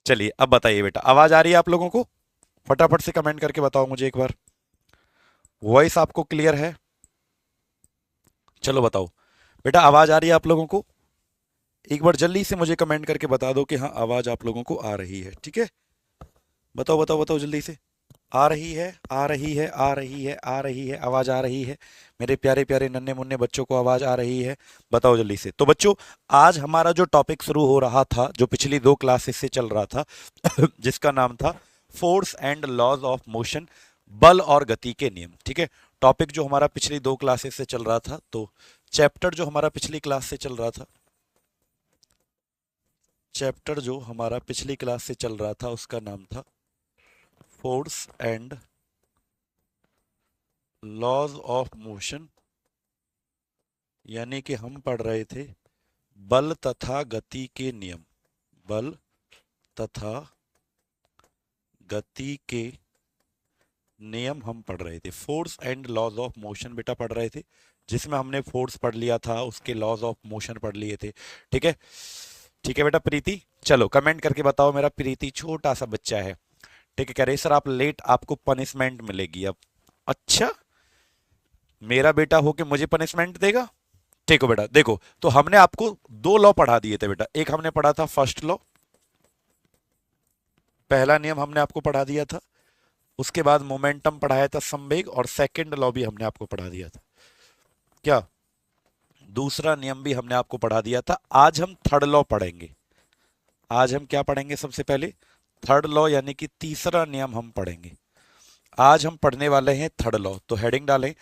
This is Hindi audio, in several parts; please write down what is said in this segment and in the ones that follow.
चलिए अब बताइए बेटा, आवाज आ रही है आप लोगों को? फटाफट से कमेंट करके बताओ मुझे एक बार। वॉइस आपको क्लियर है? चलो बताओ बेटा, आवाज आ रही है आप लोगों को? एक बार जल्दी से मुझे कमेंट करके बता दो कि हाँ आवाज आप लोगों को आ रही है, ठीक है? बताओ बताओ बताओ जल्दी से। आ रही है, आ रही है, आ रही है, आ रही है, आवाज आ रही है? मेरे प्यारे प्यारे नन्हे मुन्ने बच्चों को आवाज आ रही है? बताओ जल्दी से। तो बच्चों, आज हमारा जो टॉपिक शुरू हो रहा था, जो पिछली दो क्लासेस से चल रहा था, जिसका नाम था force and laws of motion, बल और गति के नियम, ठीक है? टॉपिक जो हमारा पिछली दो क्लासेस से चल रहा था, तो चैप्टर जो हमारा पिछली क्लास से चल रहा था, चैप्टर जो हमारा पिछली क्लास से चल रहा था उसका नाम था force and laws of motion. यानी कि हम पढ़ रहे थे बल तथा गति के नियम, बल तथा गति के नियम हम पढ़ रहे थे। Force and laws of motion बेटा पढ़ रहे थे, जिसमें हमने फोर्स पढ़ लिया था, उसके लॉज ऑफ मोशन पढ़ लिए थे, ठीक है? ठीक है बेटा प्रीति, चलो कमेंट करके बताओ। मेरा प्रीति छोटा सा बच्चा है, ठीक है? कह रहे सर आप लेट, आपको पनिशमेंट मिलेगी अब। अच्छा, मेरा बेटा हो के मुझे पनिशमेंट देगा? ठीक हो बेटा, देखो तो हमने आपको दो लॉ पढ़ा दिए थे बेटा। एक हमने पढ़ा था फर्स्ट लॉ, पहला नियम हमने आपको पढ़ा दिया था। उसके बाद मोमेंटम पढ़ाया था, संवेग, और सेकंड लॉ भी हमने आपको पढ़ा दिया था। क्या? दूसरा नियम भी हमने आपको पढ़ा दिया था। आज हम थर्ड लॉ पढ़ेंगे। आज हम क्या पढ़ेंगे? सबसे पहले थर्ड लॉ, यानी कि तीसरा नियम हम पढ़ेंगे। आज हम पढ़ने वाले हैं थर्ड लॉ, तो हेडिंग डालें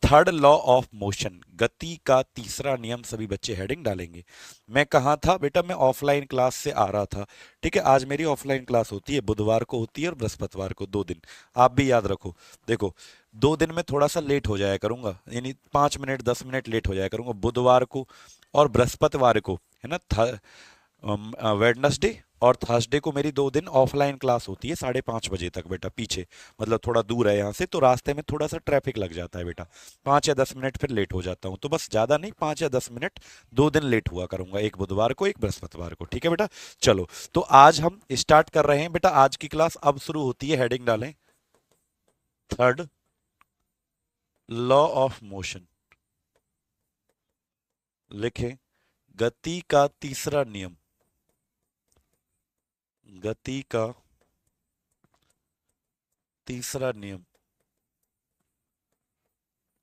थर्ड लॉ ऑफ मोशन, गति का तीसरा नियम। सभी बच्चे हेडिंग डालेंगे। मैं कहाँ था बेटा? मैं ऑफलाइन क्लास से आ रहा था, ठीक है? आज मेरी ऑफलाइन क्लास होती है, बुधवार को होती है और बृहस्पतिवार को, 2 दिन। आप भी याद रखो। देखो, 2 दिन में थोड़ा सा लेट हो जाया करूंगा, यानी 5 मिनट 10 मिनट लेट हो जाया करूंगा, बुधवार को और बृहस्पतिवार को, है ना? वेडनेसडे और थर्सडे को मेरी 2 दिन ऑफलाइन क्लास होती है, 5:30 बजे तक बेटा। पीछे मतलब थोड़ा दूर है यहाँ से, तो रास्ते में थोड़ा सा ट्रैफिक लग जाता है बेटा, 5 या 10 मिनट फिर लेट हो जाता हूँ। तो बस ज़्यादा नहीं, 5 या 10 मिनट, 2 दिन लेट हुआ करूंगा, एक बुधवार को एक बृहस्पतिवार को, ठीक है बेटा? चलो, तो आज हम स्टार्ट कर रहे हैं बेटा। आज की क्लास अब शुरू होती है, हेडिंग डालें थर्ड लॉ ऑफ मोशन। लिखें गति का तीसरा नियम, गति का तीसरा नियम,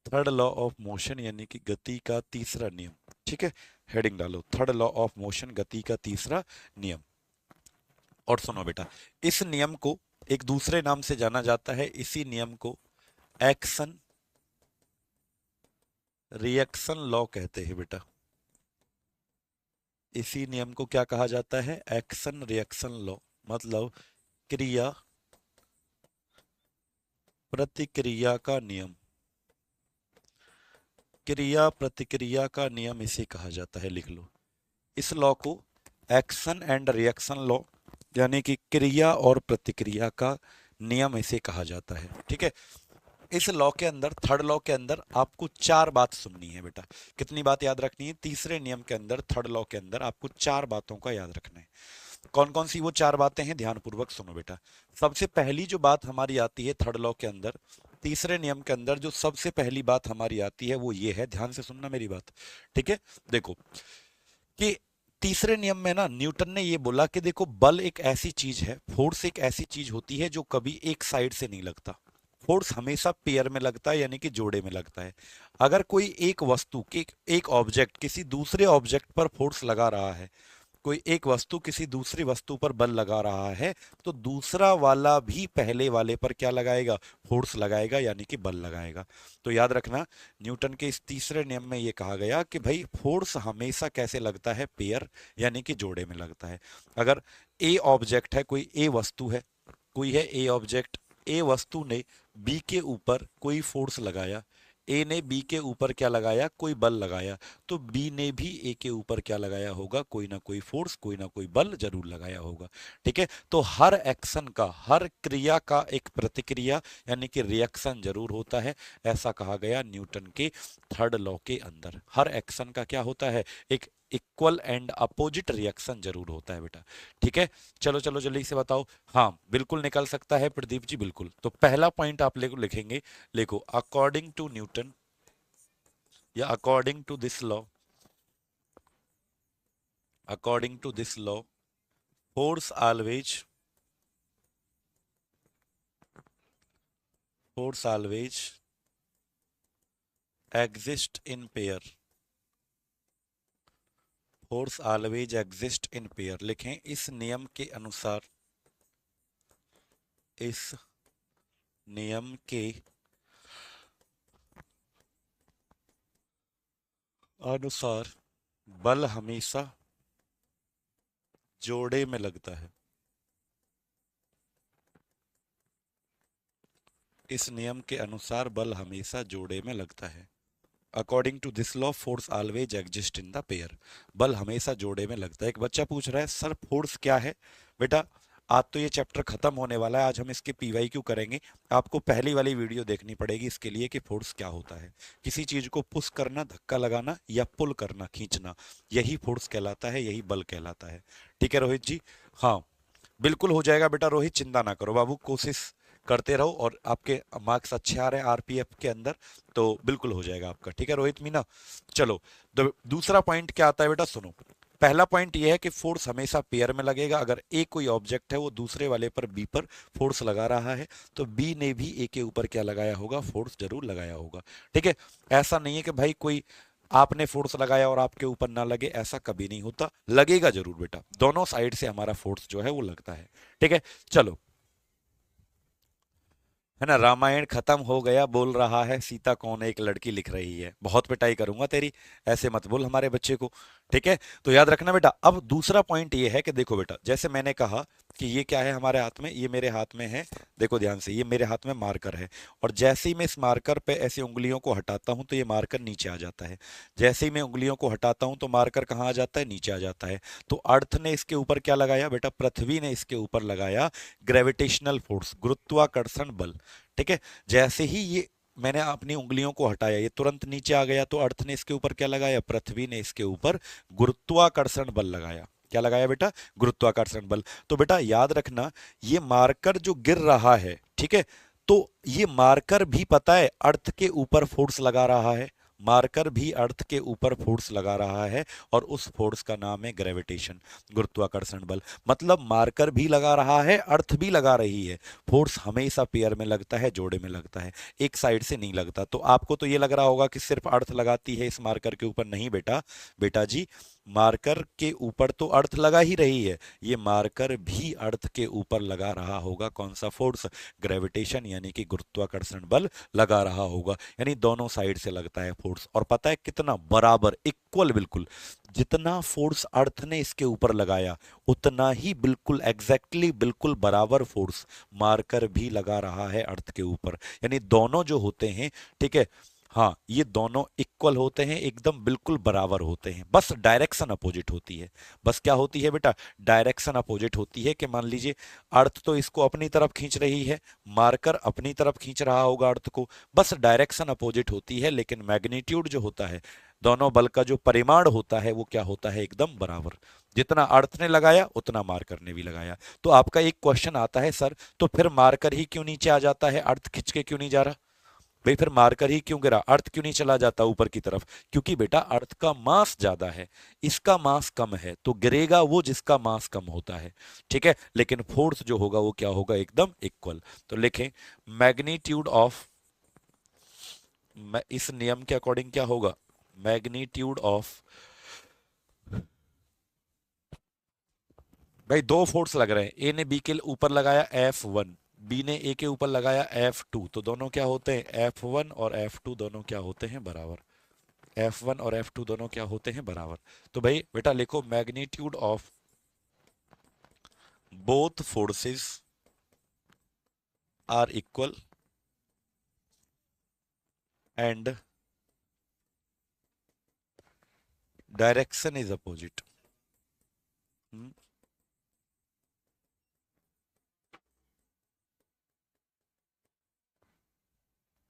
थर्ड लॉ ऑफ मोशन, यानी कि गति का तीसरा नियम, ठीक है? हेडिंग डालो थर्ड लॉ ऑफ मोशन, गति का तीसरा नियम। और सुनो बेटा, इस नियम को एक दूसरे नाम से जाना जाता है। इसी नियम को एक्शन रिएक्शन लॉ कहते हैं बेटा। इसी नियम को क्या कहा जाता है? एक्शन रिएक्शन लॉ, मतलब क्रिया प्रतिक्रिया का नियम। क्रिया प्रतिक्रिया का नियम इसे कहा जाता है, लिख लो। इस लॉ को एक्शन एंड रिएक्शन लॉ, यानी कि क्रिया और प्रतिक्रिया का नियम इसे कहा जाता है, ठीक है? इस लॉ के अंदर, थर्ड लॉ के अंदर, आपको 4 बात सुननी है बेटा। कितनी बात याद रखनी है? तीसरे नियम के अंदर, थर्ड लॉ के अंदर आपको 4 बातों का याद रखना है। कौन कौन सी वो 4 बातें हैं? ध्यानपूर्वक सुनो बेटा। सबसे पहली जो बात हमारी आती है थर्ड लॉ के अंदर, तीसरे नियम के अंदर, जो सबसे पहली बात हमारी आती है वो ये है, ध्यान से सुनना मेरी बात, ठीक है? देखो कि तीसरे नियम में ना न्यूटन ने ये बोला कि देखो, बल एक ऐसी चीज है, फोर्स एक ऐसी चीज होती है जो कभी एक साइड से नहीं लगता। फोर्स हमेशा पेयर में लगता है, यानी कि जोड़े में लगता है। अगर कोई एक वस्तु, एक ऑब्जेक्ट किसी दूसरे ऑब्जेक्ट पर फोर्स लगा रहा है, कोई एक वस्तु किसी दूसरी वस्तु पर बल लगा रहा है, तो दूसरा वाला भी पहले वाले पर क्या लगाएगा? फोर्स लगाएगा, यानी कि बल लगाएगा। तो याद रखना, न्यूटन के इस तीसरे नियम में यह कहा गया कि भाई फोर्स हमेशा कैसे लगता है? पेयर, यानी कि जोड़े में लगता है। अगर ए ऑब्जेक्ट है, कोई ए वस्तु है, कोई है ए ऑब्जेक्ट, ए वस्तु ने बी के ऊपर कोई फोर्स लगाया, ए ने बी के ऊपर क्या लगाया? कोई बल लगाया, तो बी ने भी ए के ऊपर क्या लगाया होगा? कोई ना कोई फोर्स, कोई ना कोई बल जरूर लगाया होगा, ठीक है? तो हर एक्शन का, हर क्रिया का एक प्रतिक्रिया, यानी कि रिएक्शन जरूर होता है। ऐसा कहा गया न्यूटन के थर्ड लॉ के अंदर। हर एक्शन का क्या होता है? एक इक्वल एंड अपोजिट रिएक्शन जरूर होता है बेटा। ठीक है, चलो चलो जल्दी से बताओ। हाँ बिल्कुल निकल सकता है प्रदीप जी, बिल्कुल। तो पहला पॉइंट आप लिखेंगे, देखो अकॉर्डिंग टू न्यूटन या according to this law, according to this law force always exist in pair, force always exist in pair. लिखें इस नियम के अनुसार, इस नियम के अनुसार बल हमेशा जोड़े में लगता है। इस नियम के अनुसार बल हमेशा जोड़े में लगता है। According to this law force always exist in the pair, बल हमेशा जोड़े में लगता है। एक बच्चा पूछ रहा है सर फोर्स क्या है? बेटा आज तो ये चैप्टर खत्म होने वाला है, आज हम इसके पीवाईक्यू करेंगे। आपको पहली वाली वीडियो देखनी पड़ेगी इसके लिए कि फोर्स क्या होता है। किसी चीज को पुश करना, धक्का लगाना या पुल करना, खींचना, यही फोर्स कहलाता है, यही बल कहलाता है। ठीक है रोहित जी? हाँ बिल्कुल हो जाएगा बेटा रोहित, चिंता ना करो बाबू, कोशिश करते रहो और आपके मार्क्स अच्छे आ रहे हैं आरपीएफ के अंदर, तो बिल्कुल हो जाएगा आपका। ठीक है रोहित मीना? चलो दूसरा पॉइंट क्या आता है बेटा, सुनो। पहला पॉइंट यह है कि फोर्स हमेशा पेयर में लगेगा। अगर ए कोई ऑब्जेक्ट है वो दूसरे वाले पर बी पर फोर्स लगा रहा है तो बी ने भी ए के ऊपर क्या लगाया होगा, फोर्स जरूर लगाया होगा। ठीक है, ऐसा नहीं है कि भाई कोई आपने फोर्स लगाया और आपके ऊपर ना लगे, ऐसा कभी नहीं होता, लगेगा जरूर बेटा, दोनों साइड से हमारा फोर्स जो है वो लगता है। ठीक है चलो, है ना, रामायण खत्म हो गया बोल रहा है, सीता कौन एक लड़की लिख रही है, बहुत पिटाई करूंगा तेरी, ऐसे मत बोल हमारे बच्चे को। ठीक है, तो याद रखना बेटा। अब दूसरा पॉइंट ये है कि देखो बेटा, जैसे मैंने कहा कि ये क्या है हमारे हाथ में, ये मेरे हाथ में है, देखो ध्यान से, ये मेरे हाथ में मार्कर है, और जैसे ही मैं इस मार्कर पे ऐसे उंगलियों को हटाता हूं तो ये मार्कर नीचे आ जाता है। जैसे ही मैं उंगलियों को हटाता हूं तो मार्कर कहाँ आ जाता है, नीचे आ जाता है। तो अर्थ ने इसके ऊपर क्या लगाया बेटा, पृथ्वी ने इसके ऊपर लगाया ग्रेविटेशनल फोर्स, गुरुत्वाकर्षण बल। ठीक है, जैसे ही ये मैंने अपनी उंगलियों को हटाया ये तुरंत नीचे आ गया, तो अर्थ ने इसके ऊपर क्या लगाया, पृथ्वी ने इसके ऊपर गुरुत्वाकर्षण बल लगाया। क्या लगाया बेटा, गुरुत्वाकर्षण बल। तो बेटा याद रखना, ये मार्कर जो गिर रहा है, ठीक है, तो ये मार्कर भी पता है अर्थ के ऊपर फोर्स लगा रहा है, मार्कर भी अर्थ के ऊपर फोर्स लगा रहा है, और उस फोर्स का नाम है ग्रेविटेशन, गुरुत्वाकर्षण बल। मतलब मार्कर भी लगा रहा है, अर्थ भी लगा रही है। फोर्स हमेशा पेयर में लगता है, जोड़े में लगता है, एक साइड से नहीं लगता। तो आपको तो ये लग रहा होगा कि सिर्फ अर्थ लगाती है इस मार्कर के ऊपर, नहीं बेटा, बेटा जी, मार्कर के ऊपर तो अर्थ लगा ही रही है, ये मार्कर भी अर्थ के ऊपर लगा रहा होगा कौन सा फोर्स, ग्रेविटेशन, यानी कि गुरुत्वाकर्षण बल लगा रहा होगा। यानी दोनों साइड से लगता है फोर्स, और पता है कितना बराबर, इक्वल, बिल्कुल जितना फोर्स अर्थ ने इसके ऊपर लगाया उतना ही बिल्कुल एग्जैक्टली बिल्कुल बराबर फोर्स मार्कर भी लगा रहा है अर्थ के ऊपर। यानी दोनों जो होते हैं, ठीक है, हाँ ये दोनों इक्वल होते हैं, एकदम बिल्कुल बराबर होते हैं, बस डायरेक्शन अपोजिट होती है। बस क्या होती है बेटा, डायरेक्शन अपोजिट होती है। कि मान लीजिए अर्थ तो इसको अपनी तरफ खींच रही है, मार्कर अपनी तरफ खींच रहा होगा अर्थ को, बस डायरेक्शन अपोजिट होती है, लेकिन मैग्नीट्यूड जो होता है, दोनों बल का जो परिमाण होता है वो क्या होता है, एकदम बराबर। जितना अर्थ ने लगाया उतना मार्कर ने भी लगाया। तो आपका एक क्वेश्चन आता है सर, तो फिर मार्कर ही क्यों नीचे आ जाता है, अर्थ खींच के क्यों नहीं जा रहा? भाई फिर मार्कर ही क्यों गिरा, अर्थ क्यों नहीं चला जाता ऊपर की तरफ? क्योंकि बेटा अर्थ का मास ज्यादा है, इसका मास कम है, तो गिरेगा वो जिसका मास कम होता है। ठीक है, लेकिन फोर्स जो होगा वो क्या होगा, एकदम इक्वल। तो लिखें मैग्नीट्यूड ऑफ, इस नियम के अकॉर्डिंग क्या होगा, मैग्नीट्यूड ऑफ, भाई दो फोर्स लग रहे हैं, ए ने बी के ऊपर लगाया F1, बी ने ए के ऊपर लगाया F2, तो दोनों क्या होते हैं, F1 और F2 दोनों क्या होते हैं, बराबर। F1 और F2 दोनों क्या होते हैं, बराबर। तो भाई बेटा लिखो magnitude of both forces are equal and direction is opposite.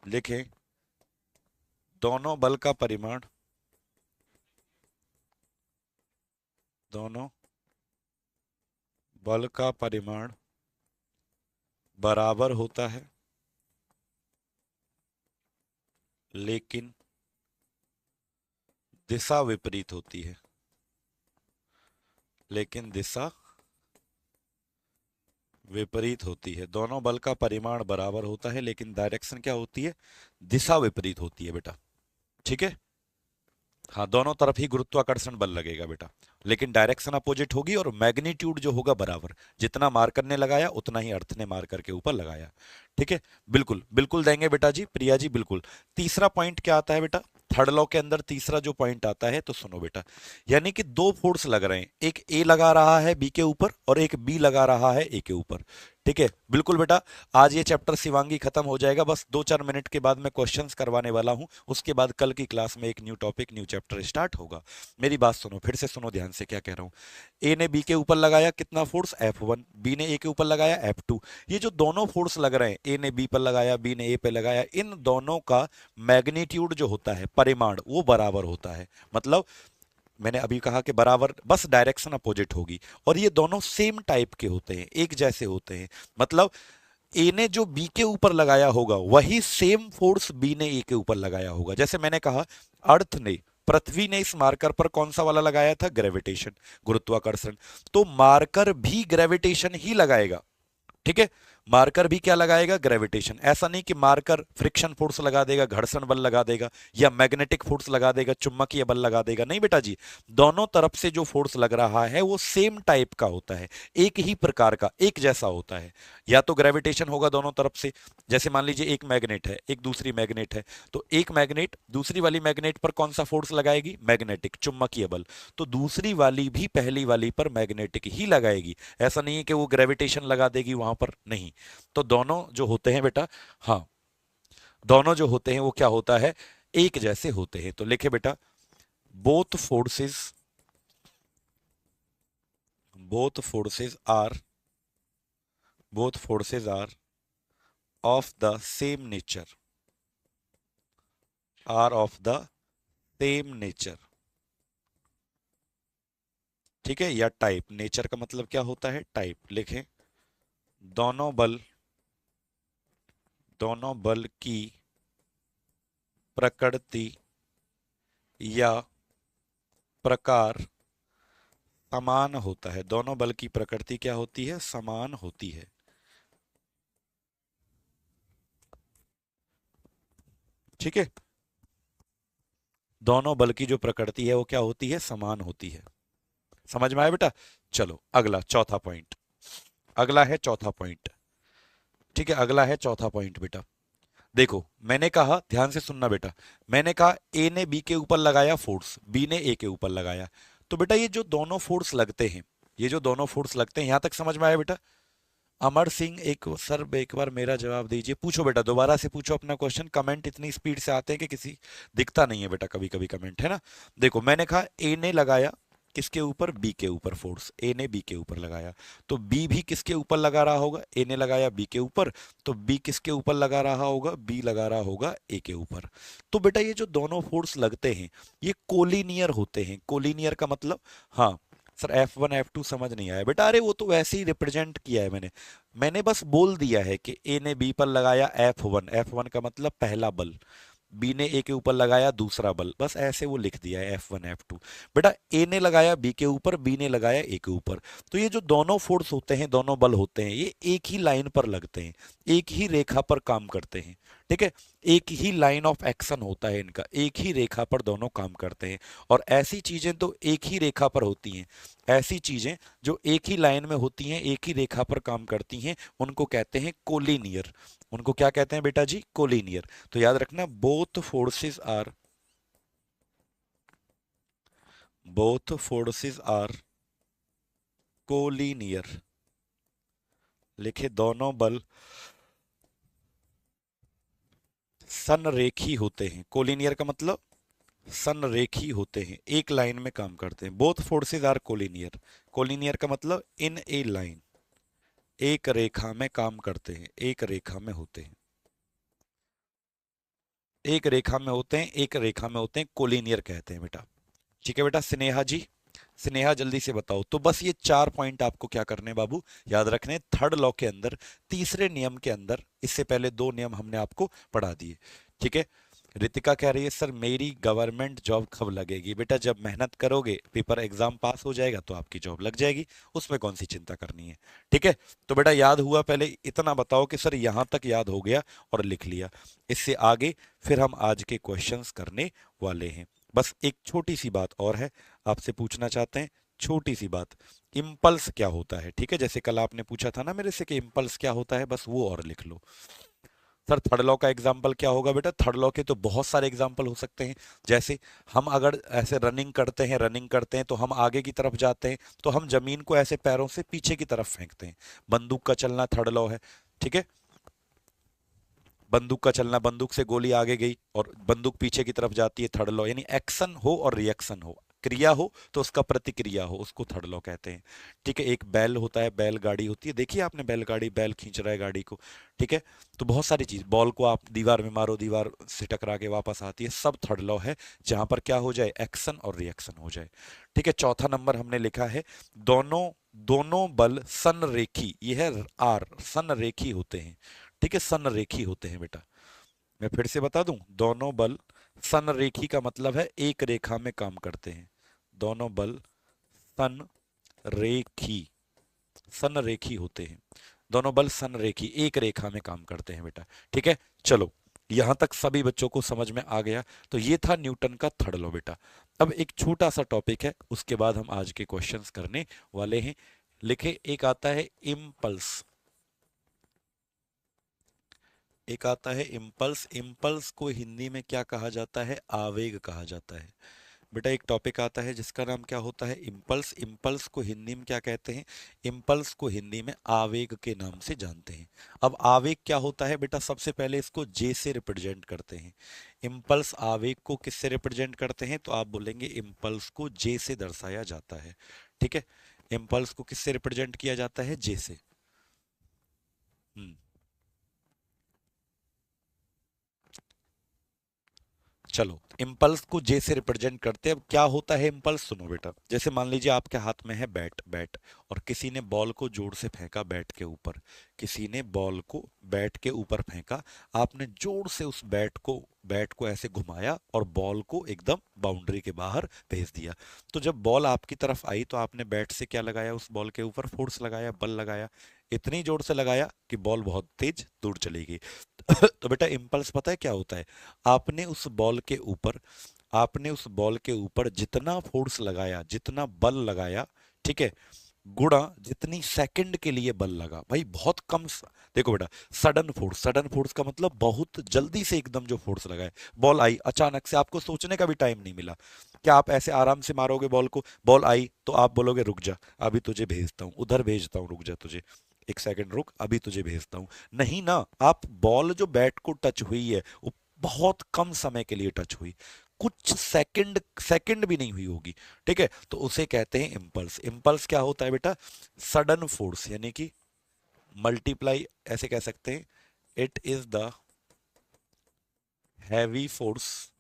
लिखें दोनों बल का परिमाण दोनों बल का परिमाण बराबर होता है लेकिन दिशा विपरीत होती है। लेकिन दिशा विपरीत होती है। दोनों बल का परिमाण बराबर होता है लेकिन डायरेक्शन क्या होती है? दिशा विपरीत होती है बेटा। ठीक है। हाँ, दोनों तरफ ही गुरुत्वाकर्षण बल लगेगा बेटा, लेकिन डायरेक्शन अपोजिट होगी और मैग्नीट्यूड जो होगा बराबर। जितना मार्कर ने लगाया उतना ही अर्थ ने मार्कर के ऊपर लगाया। ठीक है। बिल्कुल बिल्कुल देंगे बेटा जी, प्रिया जी बिल्कुल। तीसरा पॉइंट क्या आता है बेटा? थर्ड लॉ के अंदर तीसरा जो पॉइंट आता है, तो सुनो बेटा। यानी कि दो फोर्स लग रहे हैं, एक ए लगा रहा है बी के ऊपर और एक बी लगा रहा है ए के ऊपर। ठीक है बिल्कुल बेटा। आज ये चैप्टर शिवांगी खत्म हो जाएगा, बस 2-4 मिनट के बाद मैं क्वेश्चंस करवाने वाला हूं। उसके बाद कल की क्लास में एक new topic new chapter start होगा। मेरी बात सुनो, फिर से सुनो ध्यान से क्या कह रहा हूं। ए ने बी के ऊपर लगाया कितना फोर्स? F1। बी ने ए के ऊपर लगाया F2। ये जो दोनों फोर्स लग रहे हैं, ए ने बी पर लगाया बी ने ए पे लगाया, इन दोनों का मैग्नीट्यूड जो होता है, परिमाण, वो बराबर होता है। मतलब मैंने अभी कहा कि बराबर, बस डायरेक्शन अपोजिट होगी। और ये दोनों सेम टाइप के होते हैं, एक जैसे होते हैं। मतलब ए ने जो बी के ऊपर लगाया होगा वही सेम फोर्स बी ने ए के ऊपर लगाया होगा। जैसे मैंने कहा, अर्थ ने, पृथ्वी ने इस मार्कर पर कौन सा वाला लगाया था? ग्रेविटेशन, गुरुत्वाकर्षण। तो मार्कर भी ग्रेविटेशन ही लगाएगा। ठीक है। मार्कर भी क्या लगाएगा? ग्रेविटेशन। ऐसा नहीं कि मार्कर फ्रिक्शन फोर्स लगा देगा, घर्षण बल लगा देगा, या मैग्नेटिक फोर्स लगा देगा, चुंबकीय बल लगा देगा। नहीं बेटा जी, दोनों तरफ से जो फोर्स लग रहा है वो सेम टाइप का होता है, एक ही प्रकार का, एक जैसा होता है। या तो ग्रेविटेशन होगा दोनों तरफ से, जैसे मान लीजिए एक मैग्नेट है, एक दूसरी मैग्नेट है, तो एक मैग्नेट दूसरी वाली मैग्नेट पर कौन सा फोर्स लगाएगी? मैग्नेटिक, चुंबकीय बल। तो दूसरी वाली भी पहली वाली पर मैग्नेटिक ही लगाएगी। ऐसा नहीं है कि वो ग्रेविटेशन लगा देगी वहां पर, नहीं। तो दोनों जो होते हैं बेटा, हाँ, दोनों जो होते हैं वो क्या होता है? एक जैसे होते हैं। तो लिखे बेटा, both forces, both forces are, both forces are of the same nature, are of the same nature. ठीक है। या टाइप, नेचर का मतलब क्या होता है? टाइप। लिखें, दोनों बल, दोनों बल की प्रकृति या प्रकार समान होता है। दोनों बल की प्रकृति क्या होती है? समान होती है। ठीक है। दोनों बल की जो प्रकृति है वो क्या होती है? समान होती है। समझ में आया बेटा? चलो अगला चौथा पॉइंट, अगला है चौथा पॉइंट। ठीक है, अगला है चौथा पॉइंट बेटा। देखो मैंने कहा, ध्यान से सुनना बेटा, मैंने कहा ए ने बी के ऊपर लगाया फोर्स, बी ने ए के ऊपर लगाया। तो बेटा ये जो दोनों फोर्स लगते हैं, ये जो दोनों फोर्स लगते हैं, यहां तक समझ में आया बेटा? अमर सिंह, एक सर एक बार मेरा जवाब दीजिए। पूछो बेटा, दोबारा से पूछो अपना क्वेश्चन। कमेंट इतनी स्पीड से आते हैं कि किसी दिखता नहीं है बेटा, कभी कभी कमेंट, है ना। देखो मैंने कहा ए ने लगाया किसके ऊपर? बी के ऊपर फोर्स। ए ने बी के ऊपर लगाया, तो बी भी किसके ऊपर लगा रहा होगा? ए ने लगाया बी के ऊपर, तो बी किसके ऊपर लगा रहा होगा? बी लगा रहा होगा ए के ऊपर। तो बेटा ये जो दोनों फोर्स लगते हैं ये कोलिनियर होते हैं। कोलिनियर का मतलब, हाँ सर F1 F2 समझ नहीं आया बेटा। अरे वो तो वैसे ही रिप्रेजेंट किया है मैंने, मैंने बस बोल दिया है कि ए ने बी पर लगाया F1, F1 का मतलब पहला बल, बी ने ए के ऊपर लगाया दूसरा बल, बस ऐसे वो लिख दिया है F1 F2। बेटा ए ने लगाया बी के ऊपर, बी ने लगाया ए के ऊपर। तो ये जो दोनों फोर्स होते हैं, दोनों बल होते हैं, ये एक ही लाइन पर लगते हैं, एक ही रेखा पर काम करते हैं। ठीक है। एक ही लाइन ऑफ एक्शन होता है इनका, एक ही रेखा पर दोनों काम करते हैं। और ऐसी चीजें तो एक ही रेखा पर होती हैं, ऐसी चीजें जो एक ही लाइन में होती हैं, एक ही रेखा पर काम करती हैं, उनको कहते हैं कोलिनियर। उनको क्या कहते हैं बेटा जी? कोलिनियर। तो याद रखना, both forces are, both forces are collinear. लिखे, दोनों बल संरेखी होते हैं। कोलिनियर का मतलब संरेखी होते हैं, एक लाइन में काम करते हैं। Both forces are collinear. Collinear का मतलब इन ए लाइन, एक रेखा में काम करते हैं, एक रेखा में होते हैं, एक रेखा में होते हैं, एक रेखा में होते हैं, कोलिनियर कहते हैं बेटा। ठीक है बेटा। स्नेहा जी, स्नेहा जल्दी से बताओ। तो बस ये 4 पॉइंट आपको क्या करने हैं बाबू, याद रखने। थर्ड लॉ के अंदर, तीसरे नियम के अंदर, इससे पहले 2 नियम हमने आपको पढ़ा दिए। ठीक है। रितिका कह रही है सर मेरी गवर्नमेंट जॉब कब लगेगी? बेटा जब मेहनत करोगे, पेपर एग्जाम पास हो जाएगा तो आपकी जॉब लग जाएगी, उसमें कौन सी चिंता करनी है। ठीक है। तो बेटा याद हुआ? पहले इतना बताओ कि सर यहां तक याद हो गया और लिख लिया। इससे आगे फिर हम आज के क्वेश्चंस करने वाले हैं। बस एक छोटी सी बात और है, आपसे पूछना चाहते हैं, छोटी सी बात। इम्पल्स क्या होता है? ठीक है, जैसे कल आपने पूछा था ना मेरे से कि इम्पल्स क्या होता है, बस वो और लिख लो। सर थर्ड लॉ का एग्जाम्पल क्या होगा? बेटा थर्ड लॉ के तो बहुत सारे एग्जाम्पल हो सकते हैं। जैसे हम अगर ऐसे रनिंग करते हैं तो हम आगे की तरफ जाते हैं, तो हम जमीन को ऐसे पैरों से पीछे की तरफ फेंकते हैं। बंदूक का चलना थर्ड लॉ है। ठीक है। बंदूक का चलना, बंदूक से गोली आगे गई और बंदूक पीछे की तरफ जाती है, थर्ड लॉ। यानी एक्शन हो और रिएक्शन हो, क्रिया हो तो उसका प्रतिक्रिया हो, उसको थर्ड लॉ कहते हैं। ठीक है। एक बैल होता है, बैल गाड़ी होती है, देखिए आपने बैलगाड़ी, बैल खींच रहा है गाड़ी को। ठीक है। तो बहुत सारी चीज, बॉल को आप दीवार में मारो, दीवार से टकरा के वापस आती है, सब थर्ड लॉ है, जहां पर क्या हो जाए, एक्शन और रिएक्शन हो जाए। ठीक है। चौथा नंबर हमने लिखा है, दोनों दोनों बल संरेखी, यह है आर, संरेखी होते हैं। ठीक है, संरेखी होते हैं बेटा। मैं फिर से बता दूं, दोनों बल संरेखी का मतलब है एक रेखा में काम करते हैं। दोनों बल संरेखी, संरेखी होते हैं। दोनों बल संरेखी, एक रेखा में काम करते हैं बेटा। ठीक है। चलो, यहां तक सभी बच्चों को समझ में आ गया। तो ये था न्यूटन का थर्ड लॉ बेटा। अब एक छोटा सा टॉपिक है, उसके बाद हम आज के क्वेश्चंस करने वाले हैं। लिखे, एक आता है इम्पल्स, एक आता है इम्पल्स। इम्पल्स को हिंदी में क्या कहा जाता है? आवेग कहा जाता है। बेटा एक टॉपिक आता है जिसका नाम क्या होता है? इम्पल्स। इम्पल्स को हिंदी में क्या कहते हैं? इम्पल्स को हिंदी में आवेग के नाम से जानते हैं। अब आवेग क्या होता है बेटा? सबसे पहले इसको जे से रिप्रेजेंट करते हैं। इम्पल्स आवेग को किससे रिप्रेजेंट करते हैं? तो आप बोलेंगे इम्पल्स को जे से दर्शाया जाता है। ठीक है। इम्पल्स को किससे रिप्रेजेंट किया जाता है? जे से। हम्म। चलो, इम्पल्स को जे से रिप्रेजेंट करते हैं। अब क्या होता है इम्पल्स? सुनो बेटा, जैसे मान लीजिए आपके हाथ में है बैट, बैट, और किसी ने बॉल को जोर से फेंका बैट के ऊपर। किसी ने बॉल को बैट के ऊपर फेंका, आपने जोर से उस बैट को ऐसे घुमाया और बॉल को एकदम बाउंड्री के बाहर भेज दिया। तो जब बॉल आपकी तरफ आई तो आपने बैट से क्या लगाया? उस बॉल के ऊपर फोर्स लगाया, बल लगाया। इतनी जोर से लगाया कि बॉल बहुत तेज दूर चली गई। तो बेटा इम्पल्स पता है क्या होता है? आपने उस बॉल के ऊपर आपने उस बॉल के ऊपर जितना फोर्स लगाया, जितना बल लगाया, ठीक है, गुणा जितनी सेकंड के लिए बल लगा। भाई बहुत देखो बेटा, सडन फोर्स, सडन फोर्स का मतलब बहुत जल्दी से एकदम जो फोर्स लगाए, बॉल आई अचानक से, आपको सोचने का भी टाइम नहीं मिला। क्या आप ऐसे आराम से मारोगे बॉल को? बॉल आई तो आप बोलोगे रुक जा, अभी तुझे भेजता हूँ, उधर भेजता हूँ, रुक जा तुझे, एक सेकंड रुक, अभी तुझे भेजता हूँ। नहीं ना, आप बॉल जो बैट को टच हुई है वो बहुत कम समय के लिए टच हुई, कुछ सेकंड सेकंड भी नहीं हुई होगी। ठीक है। तो उसे कहते हैं इम्पल्स। इम्पल्स क्या होता है बेटा? सडन फोर्स, यानी कि मल्टीप्लाई, ऐसे कह सकते हैं, it is the heavy force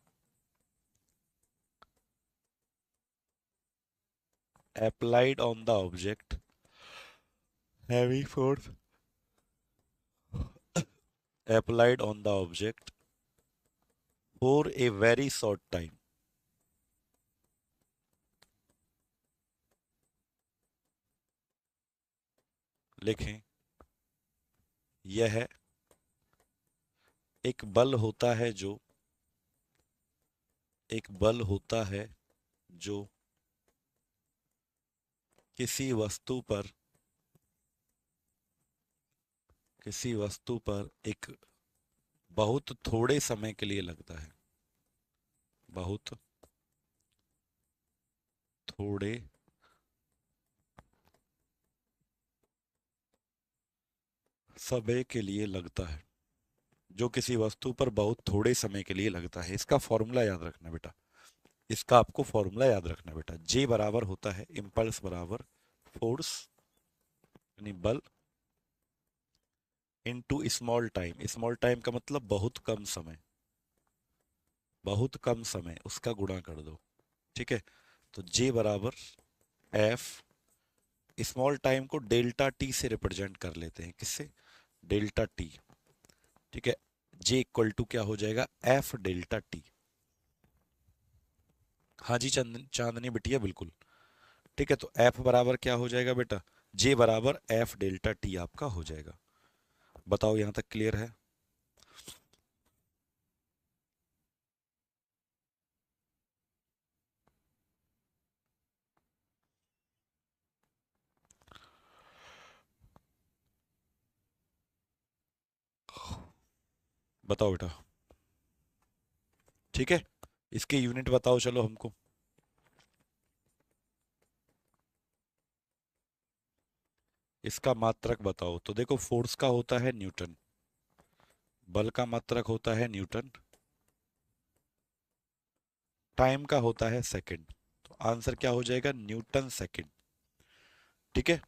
applied on the object, heavy force applied on the object for a very short time। लिखें, यह एक बल होता है जो एक बल होता है जो किसी वस्तु पर किसी वस्तु पर एक बहुत थोड़े समय के लिए लगता है, बहुत थोड़े समय के लिए लगता है, जो किसी वस्तु पर बहुत थोड़े समय के लिए लगता है। इसका फॉर्मूला याद रखना बेटा, इसका आपको फॉर्मूला याद रखना बेटा। जे बराबर होता है इम्पल्स बराबर फोर्स, यानी बल, into small time. Small time का मतलब बहुत कम समय, बहुत कम समय, उसका गुणा कर दो। ठीक है। तो जे बराबर एफ, स्मॉल टाइम को डेल्टा टी से रिप्रेजेंट कर लेते हैं, किससे, डेल्टा टी, ठीक है। जे इक्वल टू क्या हो जाएगा, एफ डेल्टा टी। हाँ जी चांदनी बिटिया बिल्कुल, ठीक है। तो एफ बराबर क्या हो जाएगा बेटा, जे बराबर एफ डेल्टा टी आपका हो जाएगा। बताओ यहां तक क्लियर है। बताओ बेटा, ठीक है। इसके यूनिट बताओ चलो हमको। इसका मात्रक बताओ। तो देखो फोर्स का होता है न्यूटन, बल का मात्रक होता है न्यूटन, टाइम का होता है सेकंड। तो आंसर क्या हो जाएगा, न्यूटन सेकंड, ठीक है।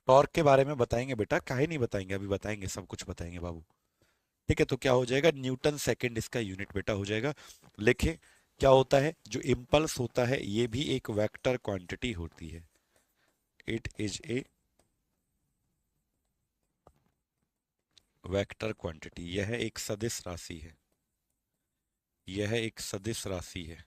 टॉर्क के बारे में बताएंगे बेटा, काहे नहीं बताएंगे, अभी बताएंगे, सब कुछ बताएंगे बाबू, ठीक है। तो क्या हो जाएगा, न्यूटन सेकंड इसका यूनिट बेटा हो जाएगा। लिखे, क्या होता है, जो इम्पल्स होता है ये भी एक वेक्टर क्वांटिटी होती है। It is a vector quantity, यह एक सदिश राशि है, यह एक सदिश राशि है।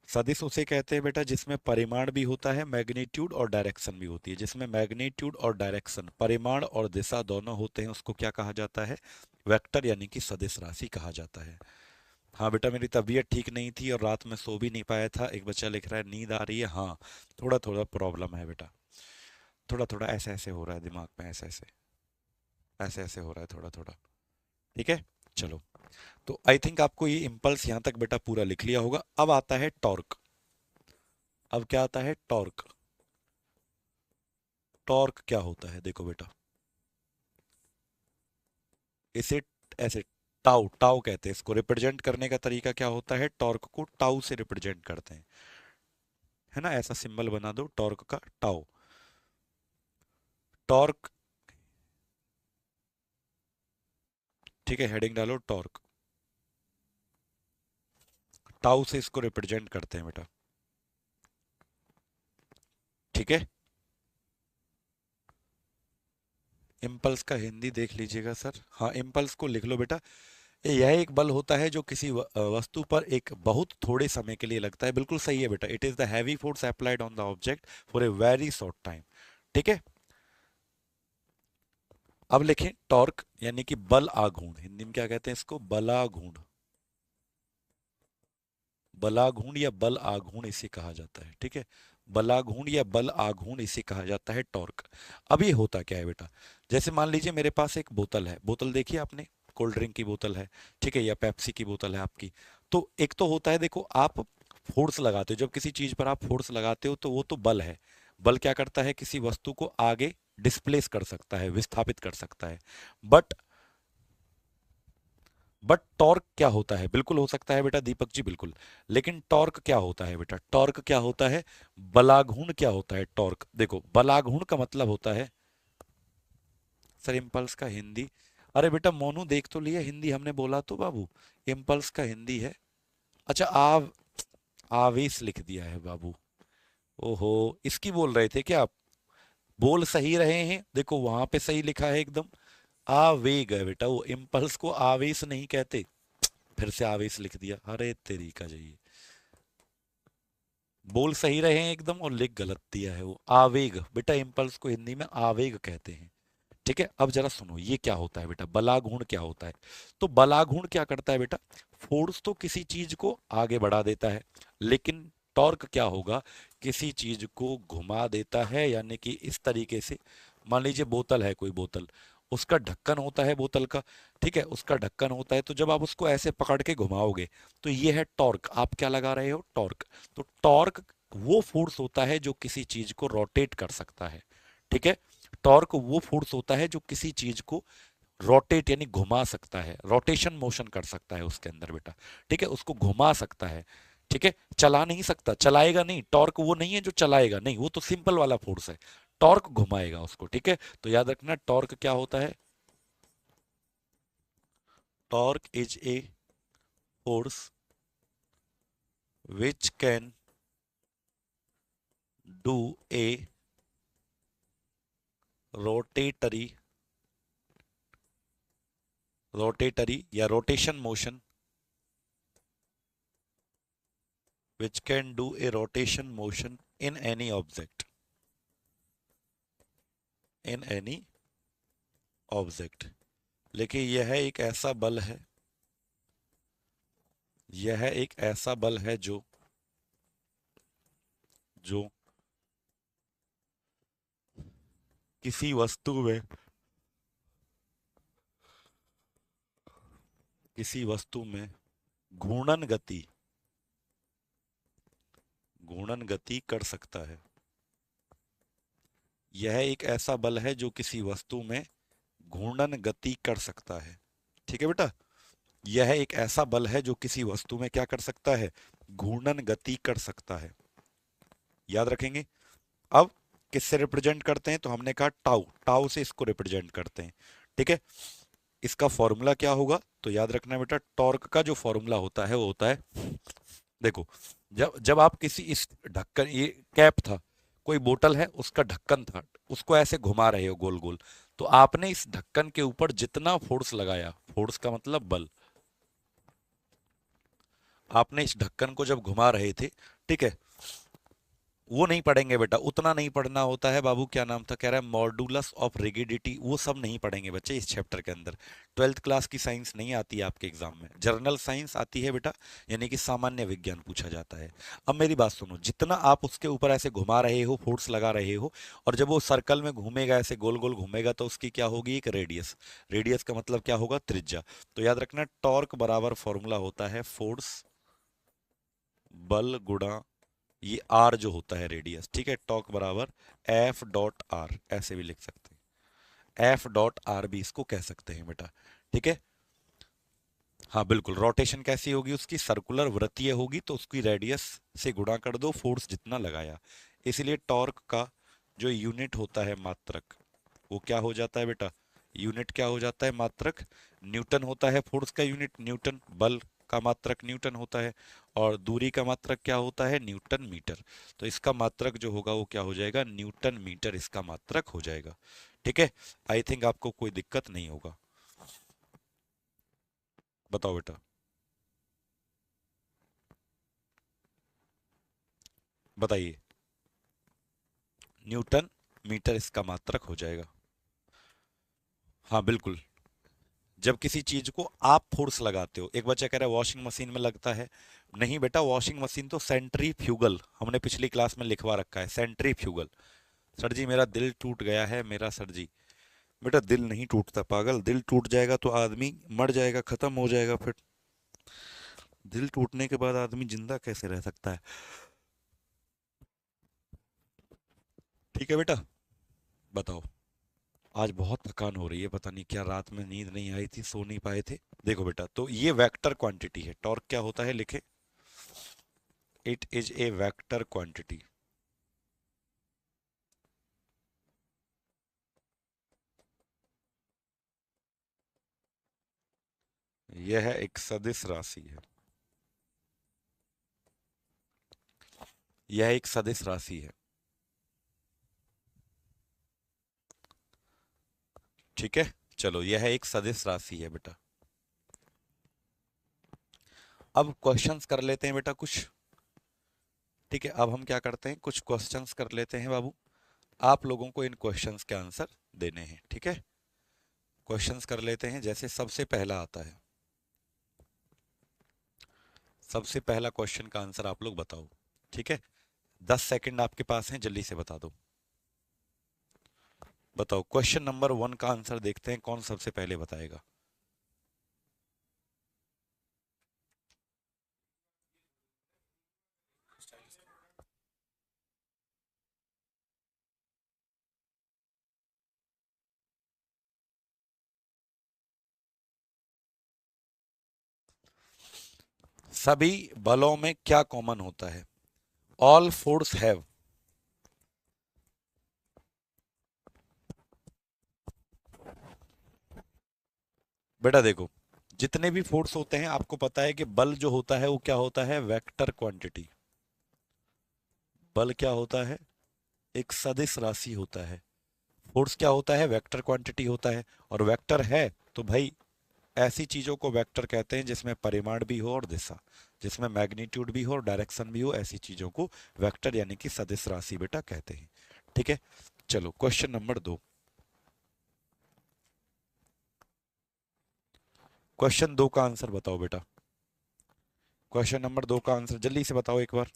सदिश उसे कहते हैं बेटा जिसमें परिमाण भी होता है, मैग्नीट्यूड और डायरेक्शन भी होती है। जिसमें मैग्नीट्यूड और डायरेक्शन, परिमाण और दिशा दोनों होते हैं, उसको क्या कहा जाता है, वेक्टर यानी कि सदिश राशि कहा जाता है। हाँ बेटा, मेरी तबीयत ठीक नहीं थी और रात में सो भी नहीं पाया था। एक बच्चा लिख रहा है नींद आ रही है, हाँ थोड़ा थोड़ा प्रॉब्लम है बेटा, थोड़ा थोड़ा ऐसे ऐसे हो रहा है दिमाग में, ऐसे ऐसे, ऐसे ऐसे हो रहा है थोड़ा थोड़ा, ठीक है। चलो, तो आई थिंक आपको ये इम्पल्स यहाँ तक बेटा पूरा लिख लिया होगा। अब आता है टॉर्क। अब क्या आता है, टॉर्क। टॉर्क क्या होता है, देखो बेटा, इसे ऐसे टाउ टाउ कहते हैं, इसको रिप्रेजेंट करने का तरीका क्या होता है, टॉर्क को टाउ से रिप्रेजेंट करते हैं, है ना। ऐसा सिंबल बना दो टॉर्क का, टाउ। टॉर्क, ठीक है, हेडिंग डालो टॉर्क, टाउ से इसको रिप्रेजेंट करते हैं बेटा, ठीक है। इम्पल्स का हिंदी देख लीजिएगा सर, हाँ इम्पल्स को लिख लो बेटा। यह एक बल होता है जो किसी वस्तु पर एक बहुत थोड़े समय के लिए लगता है, बिल्कुल सही है बेटा। It is the heavy force applied on the object for a very short time, ठीक है। अब लिखें टॉर्क यानी कि बल आघूर्ण, हिंदी में क्या कहते हैं इसको, बलाघूर्ण, बलाघूर्ण या बल आघूर्ण इसे कहा जाता है, ठीक है। बलाघूर्ण या बल आघूर्ण इसे कहा जाता है टॉर्क। अब ये होता क्या है बेटा, जैसे मान लीजिए मेरे पास एक बोतल है, बोतल देखिए आपने, कोल्ड ड्रिंक की बोतल है, ठीक है, या पेप्सी की बोतल है आपकी। तो एक तो होता है, देखो आप फोर्स लगाते हो, जब किसी चीज पर आप फोर्स लगाते हो तो वो तो बल है। बल क्या करता है, किसी वस्तु को आगे डिस्प्लेस कर सकता है, विस्थापित कर सकता है। बट बट टॉर्क क्या होता है, बिल्कुल हो सकता है बेटा दीपक जी, बिल्कुल। लेकिन टॉर्क क्या होता है बेटा, टॉर्क क्या होता है, बलाघूर्ण क्या होता है, टॉर्क देखो, बलाघूर्ण का मतलब होता है, सर इम्पल्स का हिंदी, अरे बेटा मोनू देख तो लिया हिंदी, हमने बोला तो बाबू, इम्पल्स का हिंदी है, अच्छा आवेश लिख दिया है बाबू। ओहो, इसकी बोल रहे थे क्या आप, बोल सही रहे हैं, देखो वहां पे सही लिखा है एकदम, आवेग है बेटा, वो इम्पल्स को आवेश नहीं कहते। फिर से आवेश लिख दिया, अरे तेरी का जाइए, बोल सही रहे हैं एकदम और लिख गलत दिया है, वो आवेग बेटा, इम्पल्स को हिंदी में आवेग कहते हैं, ठीक है। अब जरा सुनो ये क्या होता है बेटा, बलाघूर्ण क्या होता है। तो बलाघूर्ण क्या करता है बेटा, फोर्स तो किसी चीज को आगे बढ़ा देता है, लेकिन टॉर्क क्या होगा, किसी चीज को घुमा देता है, यानी कि इस तरीके से, मान लीजिए बोतल है, कोई बोतल, उसका ढक्कन होता है बोतल का, ठीक है, उसका ढक्कन होता है, तो जब आप उसको ऐसे पकड़ के घुमाओगे तो ये है टॉर्क, आप क्या लगा रहे हो, टॉर्क। तो टॉर्क वो फोर्स होता है जो किसी चीज को रोटेट कर सकता है, ठीक है। टॉर्क वो फोर्स होता है जो किसी चीज को रोटेट यानी घुमा सकता है, रोटेशन मोशन कर सकता है उसके अंदर बेटा, ठीक है, उसको घुमा सकता है, ठीक है। चला नहीं सकता, चलाएगा नहीं, टॉर्क वो नहीं है जो चलाएगा, नहीं, वो तो सिंपल वाला फोर्स है, टॉर्क घुमाएगा उसको, ठीक है। तो याद रखना टॉर्क क्या होता है, torque is a force which can do a rotatory या rotation motion which can do a rotation motion in any object, in any object। लेकिन यह एक ऐसा बल है, यह एक ऐसा बल है जो जो किसी वस्तु में, किसी वस्तु में घूर्णन गति, घूर्णन गति कर सकता है। यह एक ऐसा बल है जो किसी वस्तु में घूर्णन गति कर सकता है। ठीक है बेटा, यह एक ऐसा बल है जो किसी वस्तु में क्या कर सकता है, घूर्णन गति कर सकता है। याद रखेंगे। अब किससे रिप्रेजेंट करते हैं, तो हमने कहा टाउ, टाउ से इसको रिप्रेजेंट करते हैं। ठीक है, इसका फॉर्मूला क्या होगा, तो याद रखना बेटा, टॉर्क का जो फॉर्मूला होता है वो होता है, देखो, जब जब आप किसी, इस ढक्कन, ये कैप था, कोई बोतल है, उसका ढक्कन था, उसको ऐसे घुमा रहे हो गोल गोल, तो आपने इस ढक्कन के ऊपर जितना फोर्स लगाया, फोर्स का मतलब बल, आपने इस ढक्कन को जब घुमा रहे थे, ठीक है, वो नहीं पढ़ेंगे बेटा, उतना नहीं पढ़ना होता है बाबू। क्या नाम था, कह रहा है मॉडुलस ऑफ रिगिडिटी, वो सब नहीं पढ़ेंगे बच्चे इस चैप्टर के अंदर। 12th क्लास की साइंस नहीं आती है आपके एग्जाम में, जर्नल साइंस आती है बेटा, यानी कि सामान्य विज्ञान पूछा जाता है। अब मेरी बात सुनो, जितना आप उसके ऊपर ऐसे घुमा रहे हो, फोर्स लगा रहे हो, और जब वो सर्कल में घूमेगा, ऐसे गोल गोल घूमेगा, तो उसकी क्या होगी, एक रेडियस। रेडियस का मतलब क्या होगा, त्रिज्या। तो याद रखना, टॉर्क बराबर फॉर्मूला होता है फोर्स बल गुणा ये आर जो होता है रेडियस। ठीक है, टॉर्क बराबर एफ डॉट आर, ऐसे भी लिख सकते हैं, एफ डॉट आर भी इसको कह सकते हैं बेटा। ठीक है, हाँ बिल्कुल। रोटेशन कैसी होगी उसकी, सर्कुलर वृत्तीय होगी, तो उसकी रेडियस से गुणा कर दो फोर्स जितना लगाया। इसलिए टॉर्क का जो यूनिट होता है मात्रक, वो क्या हो जाता है बेटा, यूनिट क्या हो जाता है, मात्रक। न्यूटन होता है फोर्स का यूनिट, न्यूटन। बल का मात्रक न्यूटन होता है, और दूरी का मात्रक क्या होता है, न्यूटन मीटर। तो इसका मात्रक जो होगा वो क्या हो जाएगा, न्यूटन मीटर इसका मात्रक हो जाएगा। ठीक है, आई थिंक आपको कोई दिक्कत नहीं होगा। बताओ बेटा, बताइए। न्यूटन मीटर इसका मात्रक हो जाएगा। हाँ बिल्कुल। जब किसी चीज को आप फोर्स लगाते हो, एक बच्चा कह रहा है वॉशिंग मशीन में लगता है, नहीं बेटा, वॉशिंग मशीन तो सेंट्रीफ्यूगल, हमने पिछली क्लास में लिखवा रखा है, सेंट्रीफ्यूगल। सर जी मेरा दिल टूट गया है, मेरा सर जी। बेटा दिल नहीं टूटता पागल, दिल टूट जाएगा तो आदमी मर जाएगा, खत्म हो जाएगा फिर। दिल टूटने के बाद आदमी जिंदा कैसे रह सकता है। ठीक है बेटा, बताओ। आज बहुत थकान हो रही है, पता नहीं क्या, रात में नींद नहीं आई थी, सो नहीं पाए थे। देखो बेटा, तो ये वेक्टर क्वांटिटी है, टॉर्क क्या होता है, लिखे, it is a vector quantity. यह एक सदिश राशि है, यह एक सदिश राशि है। ठीक है, चलो, यह एक सदिश राशि है बेटा। अब क्वेश्चंस कर लेते हैं बेटा कुछ। ठीक है, अब हम क्या करते हैं, कुछ क्वेश्चंस कर लेते हैं बाबू। आप लोगों को इन क्वेश्चंस के आंसर देने हैं। ठीक है, क्वेश्चंस कर लेते हैं। जैसे सबसे पहला आता है, सबसे पहला क्वेश्चन का आंसर आप लोग बताओ। ठीक है, 10 सेकंड आपके पास हैं, जल्दी से बता दो। बताओ, क्वेश्चन नंबर 1 का आंसर देखते हैं, कौन सबसे पहले बताएगा। सभी बलों में क्या कॉमन होता है, ऑल फोर्स हैव। बेटा देखो, जितने भी फोर्स होते हैं आपको पता है कि बल जो होता है वो क्या होता है, वेक्टर क्वांटिटी। बल क्या होता है, एक सदिश राशि होता है। फोर्स क्या होता है, वेक्टर क्वांटिटी होता है। और वेक्टर है तो भाई ऐसी चीजों को वेक्टर कहते हैं जिसमें परिमाण भी हो और दिशा, जिसमें मैग्नीट्यूड भी हो और डायरेक्शन भी हो, ऐसी चीजों को वेक्टर यानी कि सदिश राशि बेटा कहते हैं। ठीक है, चलो क्वेश्चन नंबर 2। क्वेश्चन 2 का आंसर बताओ बेटा। क्वेश्चन नंबर 2 का आंसर जल्दी से बताओ एक बार।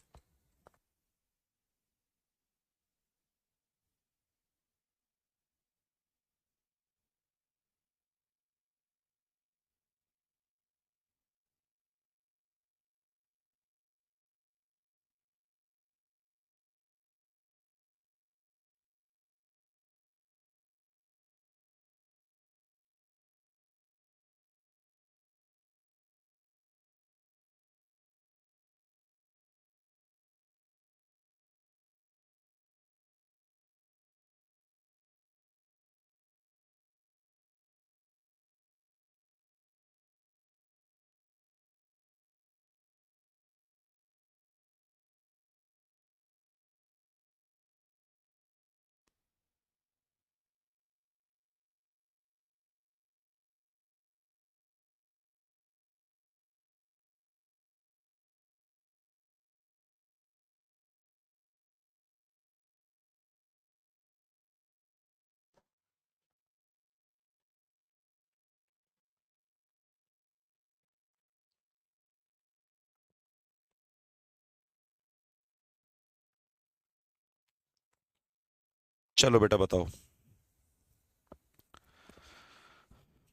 चलो बेटा बताओ।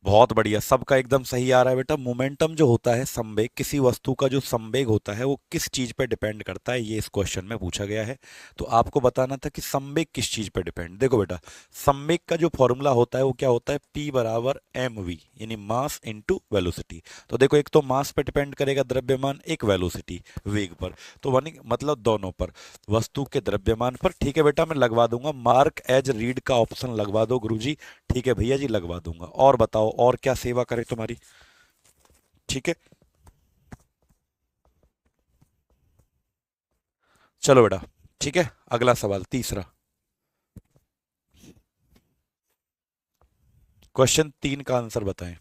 बहुत बढ़िया, सबका एकदम सही आ रहा है बेटा। मोमेंटम जो होता है, संवेग, किसी वस्तु का जो संवेग होता है वो किस चीज पे डिपेंड करता है, ये इस क्वेश्चन में पूछा गया है। तो आपको बताना था कि संवेग किस चीज पे डिपेंड। देखो बेटा, संवेग का जो फॉर्मूला होता है वो क्या होता है, P बराबर mv, यानी मास इनटू वेलोसिटी। तो देखो, एक तो मास पे डिपेंड करेगा द्रव्यमान, एक वेलोसिटी वेग पर। तो मतलब दोनों पर, वस्तु के द्रव्यमान पर। ठीक है बेटा, मैं लगवा दूंगा मार्क एज रीड का ऑप्शन लगवा दो गुरुजी। ठीक है भैया जी, लगवा दूंगा। और बताओ और क्या सेवा करे तुम्हारी। ठीक है, चलो बेटा। ठीक है, अगला सवाल तीसरा। क्वेश्चन 3 का आंसर बताएं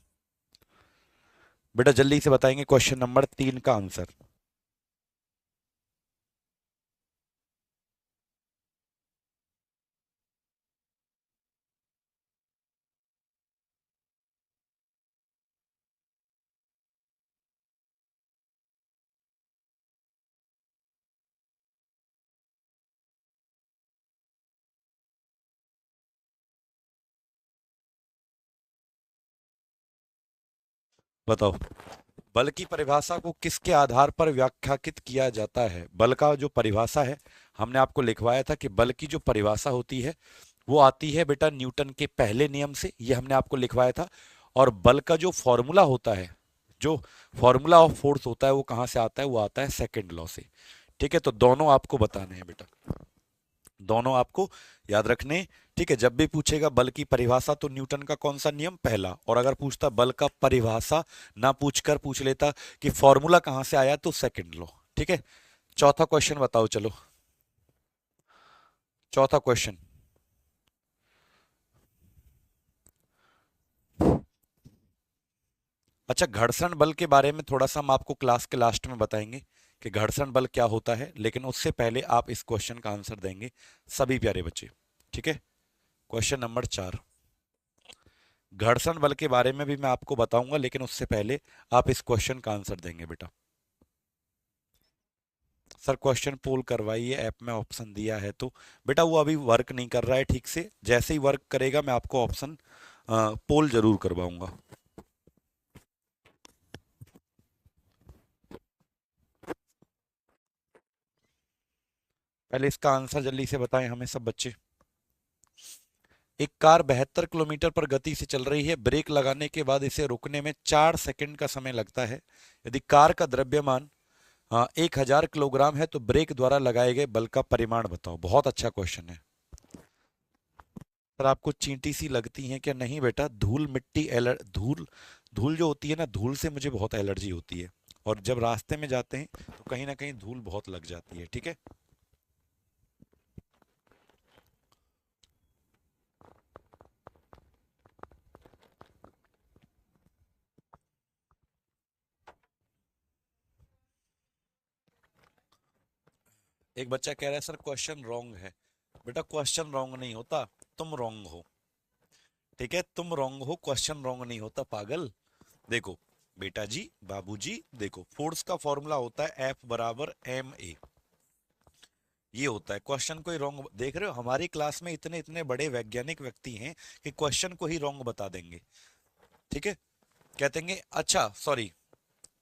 बेटा, जल्दी से बताएंगे क्वेश्चन नंबर 3 का आंसर। बताओ, बल की परिभाषा को किसके आधार पर व्याख्याकित किया जाता है। बल का जो परिभाषा है, हमने आपको लिखवाया था कि बल की जो परिभाषा होती है वो आती है बेटा न्यूटन के पहले नियम से, ये हमने आपको लिखवाया था। और बल का जो फॉर्मूला होता है, जो फॉर्मूला ऑफ फोर्स होता है, वो कहाँ से आता है, वो आता है सेकंड लॉ से। ठीक है, तो दोनों आपको बताने हैं बेटा, दोनों आपको याद रखने। ठीक है, जब भी पूछेगा बल की परिभाषा तो न्यूटन का कौन सा नियम, पहला। और अगर पूछता बल का परिभाषा ना पूछकर पूछ लेता कि फॉर्मूला कहां से आया, तो सेकंड लॉ। ठीक है, चौथा क्वेश्चन बताओ चलो। चौथा क्वेश्चन। अच्छा, घर्षण बल के बारे में थोड़ा सा हम आपको क्लास के लास्ट में बताएंगे कि घर्षण बल क्या होता है, लेकिन उससे पहले आप इस क्वेश्चन का आंसर देंगे सभी प्यारे बच्चे। ठीक है, क्वेश्चन नंबर 4। घर्षण बल के बारे में भी मैं आपको बताऊंगा, लेकिन उससे पहले आप इस क्वेश्चन का आंसर देंगे बेटा। सर क्वेश्चन पोल करवाइए, ऐप में ऑप्शन दिया है तो। बेटा वो अभी वर्क नहीं कर रहा है ठीक से, जैसे ही वर्क करेगा मैं आपको ऑप्शन पोल जरूर करवाऊंगा। पहले इसका आंसर जल्दी से बताएं हमें सब बच्चे। एक कार 72 किलोमीटर पर गति से चल रही है, ब्रेक लगाने के बाद इसे रुकने में 4 सेकंड का समय लगता है। यदि कार का द्रव्यमान 1000 किलोग्राम है तो ब्रेक द्वारा लगाए गए बल का परिमाण बताओ। बहुत अच्छा क्वेश्चन है। सर आपको चींटी सी लगती हैं क्या, नहीं बेटा, धूल मिट्टी धूल धूल जो होती है ना, धूल से मुझे बहुत एलर्जी होती है, और जब रास्ते में जाते हैं तो कहीं ना कहीं धूल बहुत लग जाती है। ठीक है। एक बच्चा कह रहा है सर क्वेश्चन रॉन्ग है। बेटा क्वेश्चन रॉन्ग नहीं होता, तुम रॉन्ग हो। ठीक है, तुम रॉन्ग हो, क्वेश्चन रॉन्ग नहीं होता पागल। देखो बेटा जी, बाबू जी, देखो फोर्स का फॉर्मूला होता है एफ बराबर एम ए, ये होता है। क्वेश्चन को ही रॉन्ग देख रहे हो, हमारी क्लास में इतने इतने बड़े वैज्ञानिक व्यक्ति हैं कि क्वेश्चन को ही रॉन्ग बता देंगे। ठीक है, कह देंगे अच्छा सॉरी,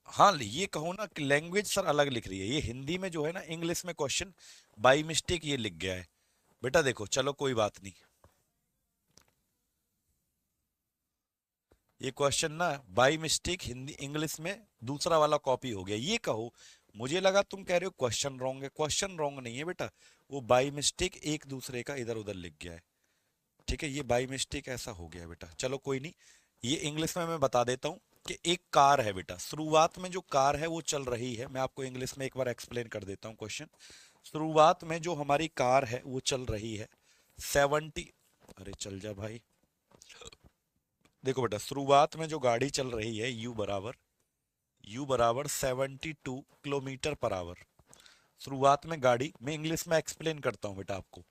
हाँ ये कहो ना कि लैंग्वेज सर अलग लिख रही है, ये हिंदी में जो है ना, इंग्लिश में क्वेश्चन बाई मिस्टेक ये लिख गया है। बेटा देखो चलो कोई बात नहीं, ये क्वेश्चन ना बाई मिस्टेक हिंदी इंग्लिश में दूसरा वाला कॉपी हो गया, ये कहो। मुझे लगा तुम कह रहे हो क्वेश्चन रॉन्ग है, क्वेश्चन रॉन्ग नहीं है बेटा, वो बाई मिस्टेक एक दूसरे का इधर उधर लिख गया है। ठीक है, ये बाई मिस्टेक ऐसा हो गया बेटा, चलो कोई नहीं। ये इंग्लिश में मैं बता देता हूँ कि एक कार है बेटा, शुरुआत में जो कार है वो चल रही है, मैं आपको इंग्लिश में एक बार एक्सप्लेन कर देता हूँ क्वेश्चन। शुरुआत में जो हमारी कार है वो चल रही है 70, अरे चल जा भाई। देखो बेटा, शुरुआत में जो गाड़ी चल रही है यू बराबर 72 किलोमीटर पर आवर। शुरुआत में गाड़ी, मैं इंग्लिश में एक्सप्लेन करता हूँ बेटा आपको।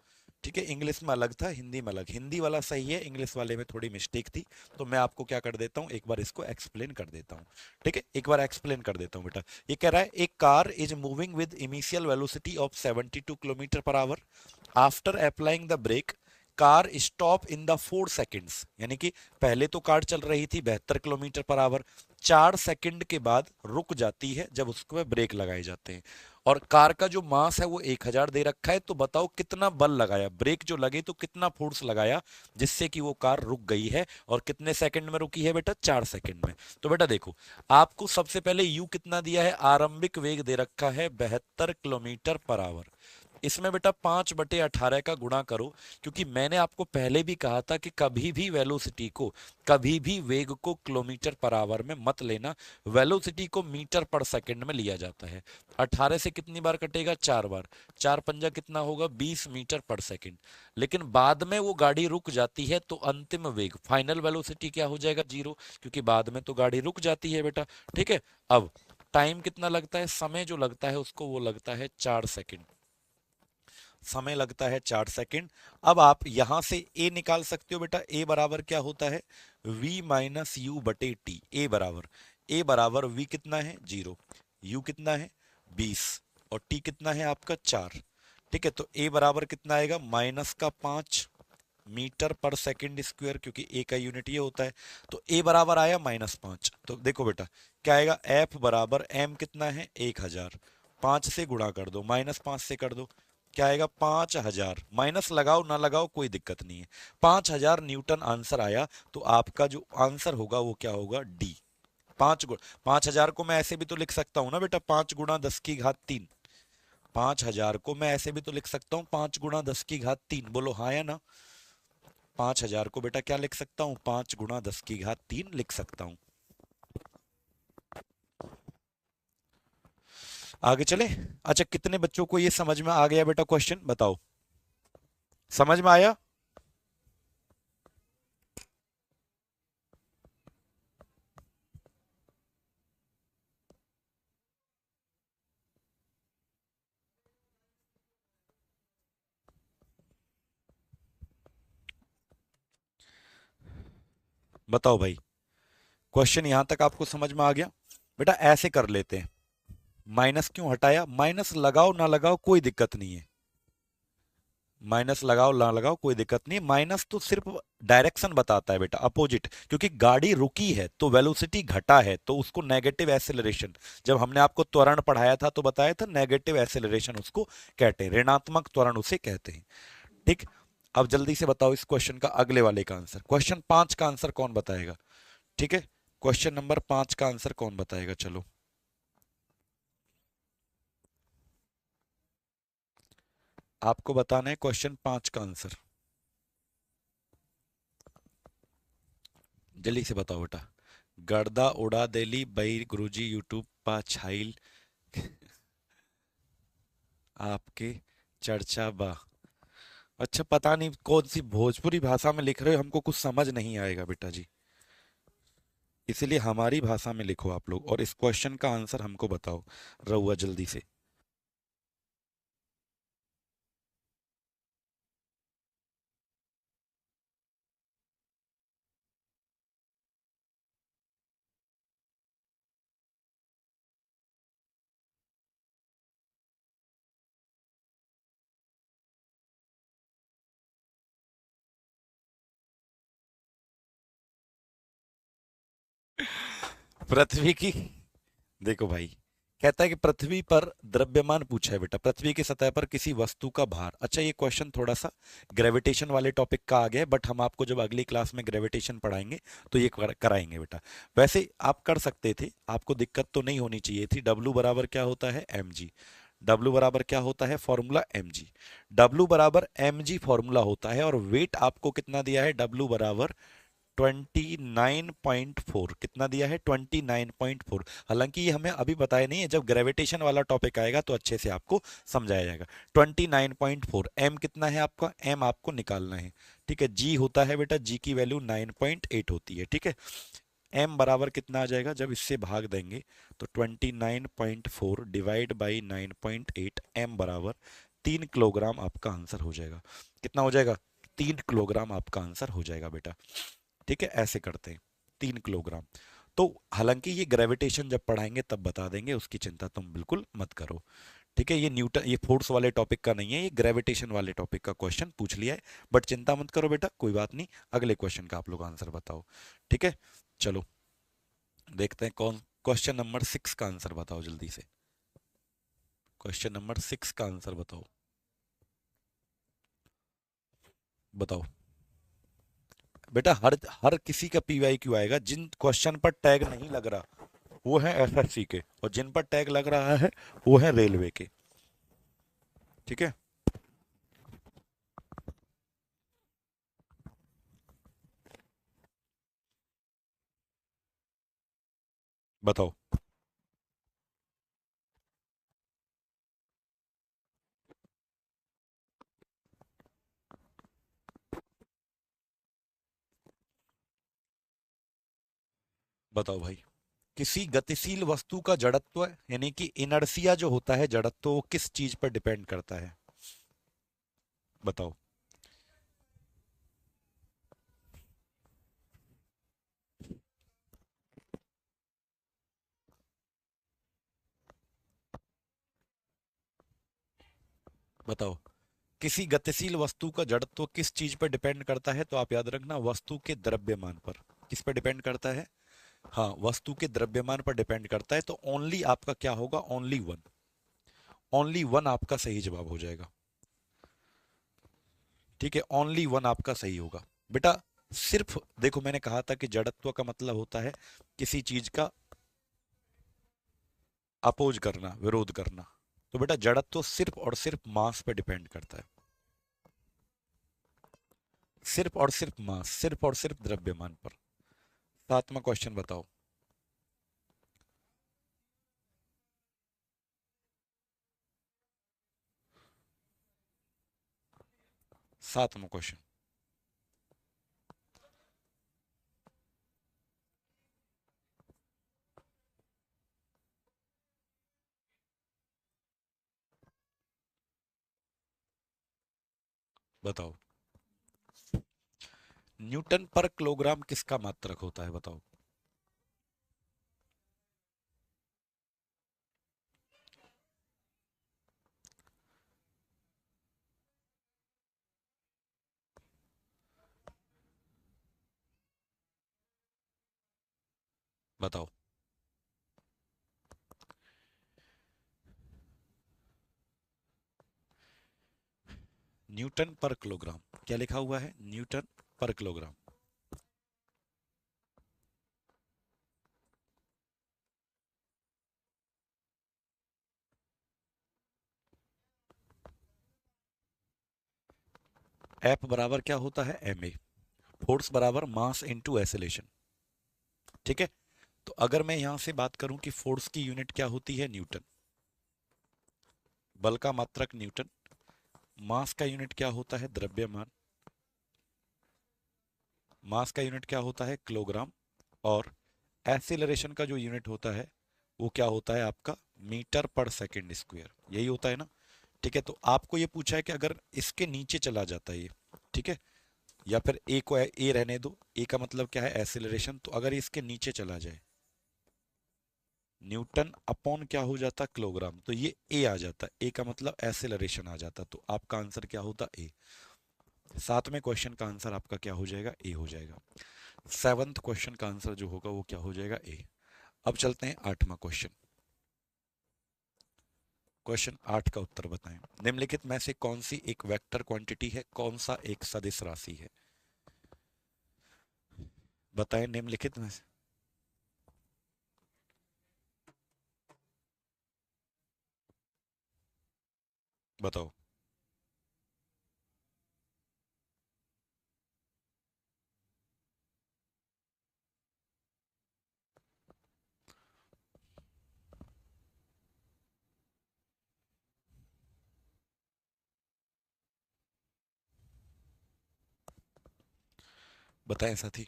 ठीक है, इंग्लिश में अलग था, हिंदी में अलग, हिंदी वाला सही है, इंग्लिश वाले में थोड़ी मिस्टेक थी। तो मैं आपको क्या कर देता हूँ, एक बार इसको एक्सप्लेन कर देता हूँ। ठीक है, एक बार एक्सप्लेन कर देता हूँ बेटा। ये कह रहा है एक car is moving with initial velocity of 72 kilometre per hour. After applying the brake, car stop in the 4 seconds, यानी कि पहले तो कार चल रही थी 72 किलोमीटर पर आवर, 4 सेकंड के बाद रुक जाती है जब उसको ब्रेक लगाए जाते हैं। और कार का जो मास है वो 1000 दे रखा है, तो बताओ कितना बल लगाया, ब्रेक जो लगे तो कितना फोर्स लगाया जिससे कि वो कार रुक गई है, और कितने सेकंड में रुकी है बेटा, 4 सेकंड में। तो बेटा देखो, आपको सबसे पहले यू कितना दिया है, आरंभिक वेग दे रखा है 72 किलोमीटर पर आवर। इसमें बेटा 5/18 का गुणा करो, क्योंकि मैंने आपको पहले भी कहा था कि कभी भी वेलोसिटी को, कभी भी वेग को किलोमीटर पर आवर में मत लेना, वेलोसिटी को मीटर पर सेकंड में लिया जाता है। 18 से कितनी बार कटेगा, 4 बार, 4 पंजा कितना होगा, 20 मीटर पर सेकंड। लेकिन बाद में वो गाड़ी रुक जाती है तो अंतिम वेग, फाइनल वेलोसिटी क्या हो जाएगा, 0, क्योंकि बाद में तो गाड़ी रुक जाती है बेटा। ठीक है, अब टाइम कितना लगता है, समय जो लगता है उसको वो लगता है 4 सेकंड, समय लगता है 4 सेकंड। अब आप यहां से ए निकाल सकते हो बेटा, ए बराबर क्या होता है, v माइनस यू बटे टी। ए बराबर v कितना है, 0, u कितना है, 20, और t कितना है आपका, 4। ठीक है, तो ए बराबर कितना आएगा, -5 मीटर पर सेकंड स्क्वायर, क्योंकि ए का यूनिट ये होता है। तो ए बराबर आया -5। तो देखो बेटा क्या आएगा, एफ बराबर एम कितना है, 1000, 5 से गुणा कर दो, -5 से कर दो, क्या आएगा, 5000। माइनस लगाओ ना लगाओ कोई दिक्कत नहीं है, 5000 न्यूटन आंसर आया। तो आपका जो आंसर होगा वो क्या होगा, डी। 5000 को मैं ऐसे भी तो लिख सकता हूँ ना बेटा, 5 × 10⁻3। 5000 को मैं ऐसे भी तो लिख सकता हूँ, 5 × 10⁻3। बोलो हाँ या ना। 5000 को बेटा क्या लिख सकता हूँ, 5 × 10⁻3 लिख सकता हूँ। आगे चले। अच्छा, कितने बच्चों को ये समझ में आ गया बेटा, क्वेश्चन बताओ, समझ में आया। बताओ भाई, क्वेश्चन यहां तक आपको समझ में आ गया। बेटा ऐसे कर लेते हैं, माइनस क्यों हटाया, माइनस लगाओ ना लगाओ कोई दिक्कत नहीं है, माइनस लगाओ ना लगाओ कोई दिक्कत नहीं, माइनस तो सिर्फ डायरेक्शन बताता है बेटा, अपोजिट, क्योंकि गाड़ी रुकी है तो वेलोसिटी घटा है तो उसको नेगेटिव एसेलरेशन, जब हमने आपको त्वरण पढ़ाया था तो बताया था नेगेटिव एसेलरेशन उसको कहते हैं, ऋणात्मक त्वरण उसे कहते हैं। ठीक, अब जल्दी से बताओ इस क्वेश्चन का अगले वाले का आंसर, क्वेश्चन 5 का आंसर कौन बताएगा। ठीक है, क्वेश्चन नंबर 5 का आंसर कौन बताएगा, चलो आपको बताना है क्वेश्चन 5 का आंसर, जल्दी से बताओ बेटा, गर्दा उड़ा देली बई गुरुजी यूट्यूब पा छाइल आपके चर्चा बा। अच्छा, पता नहीं कौन सी भोजपुरी भाषा में लिख रहे हो, हमको कुछ समझ नहीं आएगा बेटा जी। इसलिए हमारी भाषा में लिखो आप लोग, और इस क्वेश्चन का आंसर हमको बताओ रहुआ जल्दी से। पृथ्वी की, देखो भाई, कहता है कि पृथ्वी पर द्रव्यमान पूछा है बेटा, पृथ्वी की सतह पर किसी वस्तु का भार। अच्छा, ये क्वेश्चन थोड़ा सा ग्रेविटेशन वाले टॉपिक का आ गया है, बट हम आपको जब अगली क्लास में ग्रेविटेशन पढ़ाएंगे तो ये कराएंगे बेटा। वैसे आप कर सकते थे, आपको दिक्कत तो नहीं होनी चाहिए थी। डब्लू बराबर क्या होता है, एम जी। डब्लू बराबर क्या होता है, फॉर्मूला एम जी। डब्लू बराबर एम जी फॉर्मूला होता है, और वेट आपको कितना दिया है, डब्लू बराबर 29.4। कितना दिया है, 29.4। हालांकि ये हमें अभी बताया नहीं है, जब ग्रेविटेशन वाला टॉपिक आएगा तो अच्छे से आपको समझाया जाएगा। 29.4। एम कितना है आपका, एम आपको निकालना है। ठीक है, जी होता है बेटा, जी की वैल्यू 9.8 होती है। ठीक है, एम बराबर कितना आ जाएगा, जब इससे भाग देंगे तो 29.4 डिवाइड बाई 9.8, एम बराबर 3 किलोग्राम आपका आंसर हो जाएगा। कितना हो जाएगा, 3 किलोग्राम आपका आंसर हो जाएगा बेटा। ठीक है, ऐसे करते हैं, 3 किलोग्राम। तो हालांकि ये ग्रेविटेशन जब पढ़ाएंगे तब बता देंगे, उसकी चिंता तुम बिल्कुल मत करो। ठीक है, ये न्यूटन, ये फोर्स वाले टॉपिक का नहीं है, ये ग्रेविटेशन वाले टॉपिक का क्वेश्चन पूछ लिया है। बट चिंता मत करो बेटा, कोई बात नहीं, अगले क्वेश्चन का आप लोग आंसर बताओ। ठीक है, चलो देखते हैं कौन। क्वेश्चन नंबर 6 का आंसर बताओ जल्दी से। क्वेश्चन नंबर 6 का आंसर बताओ, बताओ बेटा। हर हर किसी का पीवाई क्यू आएगा, जिन क्वेश्चन पर टैग नहीं लग रहा वो है एसएससी के, और जिन पर टैग लग रहा है वो है रेलवे के। ठीक है, बताओ। बताओ भाई, किसी गतिशील वस्तु का जड़त्व यानी कि इनर्शिया जो होता है, जड़त्व, वो किस चीज पर डिपेंड करता है, बताओ। बताओ, किसी गतिशील वस्तु का जड़त्व किस चीज पर डिपेंड करता है, तो आप याद रखना, वस्तु के द्रव्यमान पर। किस पर डिपेंड करता है, हाँ, वस्तु के द्रव्यमान पर डिपेंड करता है। तो ओनली आपका क्या होगा, ओनली वन। ओनली वन आपका सही जवाब हो जाएगा। ठीक है, ओनली वन आपका सही होगा बेटा। सिर्फ देखो, मैंने कहा था कि जड़त्व का मतलब होता है किसी चीज का अपोज करना, विरोध करना। तो बेटा जड़त्व सिर्फ और सिर्फ मास पे डिपेंड करता है, सिर्फ और सिर्फ मास, सिर्फ और सिर्फ द्रव्यमान पर। 7वां क्वेश्चन बताओ। 7वां क्वेश्चन बताओ। न्यूटन पर किलोग्राम किसका मात्रक होता है, बताओ। बताओ, न्यूटन पर किलोग्राम क्या लिखा हुआ है, न्यूटन पर किलोग्राम। एफ बराबर क्या होता है, एम ए। फोर्स बराबर मास इनटू एक्सेलरेशन। ठीक है, तो अगर मैं यहां से बात करूं कि फोर्स की यूनिट क्या होती है, न्यूटन, बल का मात्रक न्यूटन, मास का यूनिट क्या होता है, द्रव्यमान, मास का यूनिट क्या होता है, किलोग्राम, और एक्सीलरेशन का जो यूनिट होता है वो क्या होता है आपका, मीटर पर सेकंड स्क्वायर, यही होता है ना। ठीक है, तो आपको ये पूछा है कि अगर इसके नीचे चला जाता है ये, ठीक है, या फिर ए को ए रहने दो, ए का मतलब क्या है, एक्सीलरेशन, तो अगर इसके नीचे चला जाए, न्यूटन अपॉन क्या हो जाता, किलोग्राम, तो ये ए आ जाता, ए का मतलब एक्सेलरेशन आ जाता, तो आपका आंसर क्या होता, ए। सातवें क्वेश्चन का आंसर आपका क्या हो जाएगा, ए हो जाएगा। सेवंथ क्वेश्चन का आंसर जो होगा वो क्या हो जाएगा, ए। अब चलते हैं आठवां क्वेश्चन। क्वेश्चन 8 का उत्तर बताएं। निम्नलिखित में से कौन सी एक वेक्टर क्वांटिटी है, कौन सा एक सदिश राशि है, बताएं निम्नलिखित में से। बताओ। बताएं साथी,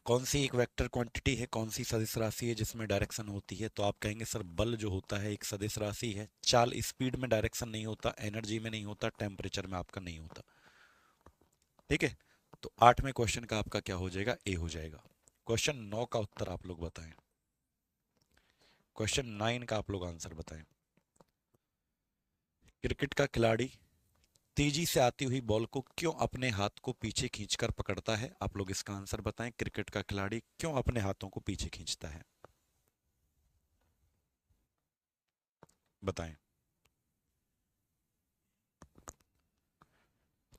कौन सी एक वेक्टर क्वांटिटी है, कौन सी सदिश राशि है जिसमें डायरेक्शन होती है, तो आप कहेंगे सर बल जो होता है एक सदिश राशि है, चाल स्पीड में डायरेक्शन नहीं होता, एनर्जी में नहीं होता, टेम्परेचर में आपका नहीं होता। ठीक है, तो आठवें क्वेश्चन का आपका क्या हो जाएगा, ए हो जाएगा। क्वेश्चन 9 का उत्तर आप लोग बताएं। क्वेश्चन 9 का आप लोग आंसर बताएं। क्रिकेट का खिलाड़ी तेजी से आती हुई बॉल को क्यों अपने हाथ को पीछे खींचकर पकड़ता है, आप लोग इसका आंसर बताएं। क्रिकेट का खिलाड़ी क्यों अपने हाथों को पीछे खींचता है, बताएं।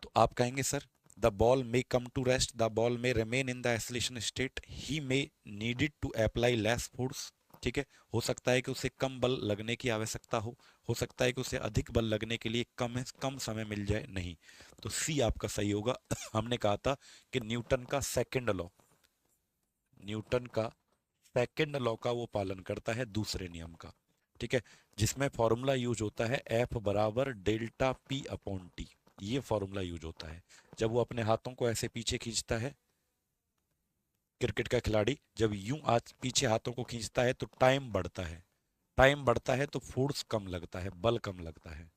तो आप कहेंगे sir the ball may come to rest, the ball may remain in the acceleration state, he may needed to apply less force. ठीक है, हो सकता है कि उसे कम बल लगने की आवश्यकता हो सकता है कि उसे अधिक बल लगने के लिए कम समय मिल जाए, नहीं। तो सी आपका सही होगा। हमने कहा था कि न्यूटन का सेकंड लॉ, न्यूटन का सेकंड लॉ का वो पालन करता है, दूसरे नियम का। ठीक है, जिसमें फॉर्मूला यूज होता है एफ बराबर डेल्टा पी अपॉन टी, ये फॉर्मूला यूज होता है जब वो अपने हाथों को ऐसे पीछे खींचता है। क्रिकेट का खिलाड़ी जब यूं आज पीछे हाथों को खींचता है तो टाइम बढ़ता है, टाइम बढ़ता है तो फोर्स कम लगता है, बल कम लगता है।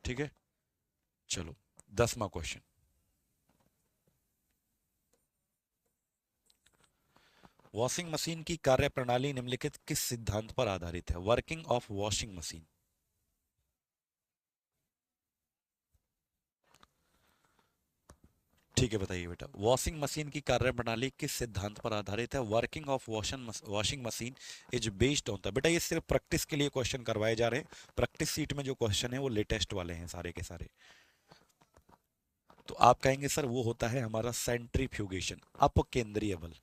ठीक है, चलो 10वां क्वेश्चन। वॉशिंग मशीन की कार्यप्रणाली निम्नलिखित किस सिद्धांत पर आधारित है, वर्किंग ऑफ वॉशिंग मशीन। ठीक है, बताइए बेटा, वॉशिंग मशीन की कार्यप्रणाली किस सिद्धांत पर आधारित है, working of washing machine is based on the, बेटा ये सिर्फ प्रैक्टिस के लिए क्वेश्चन करवाए जा रहे हैं, प्रैक्टिस सीट में जो क्वेश्चन है वो लेटेस्ट वाले हैं सारे के सारे। तो आप कहेंगे सर वो होता है हमारा सेंट्रीफ्यूगेशन, अपकेंद्रीय बल।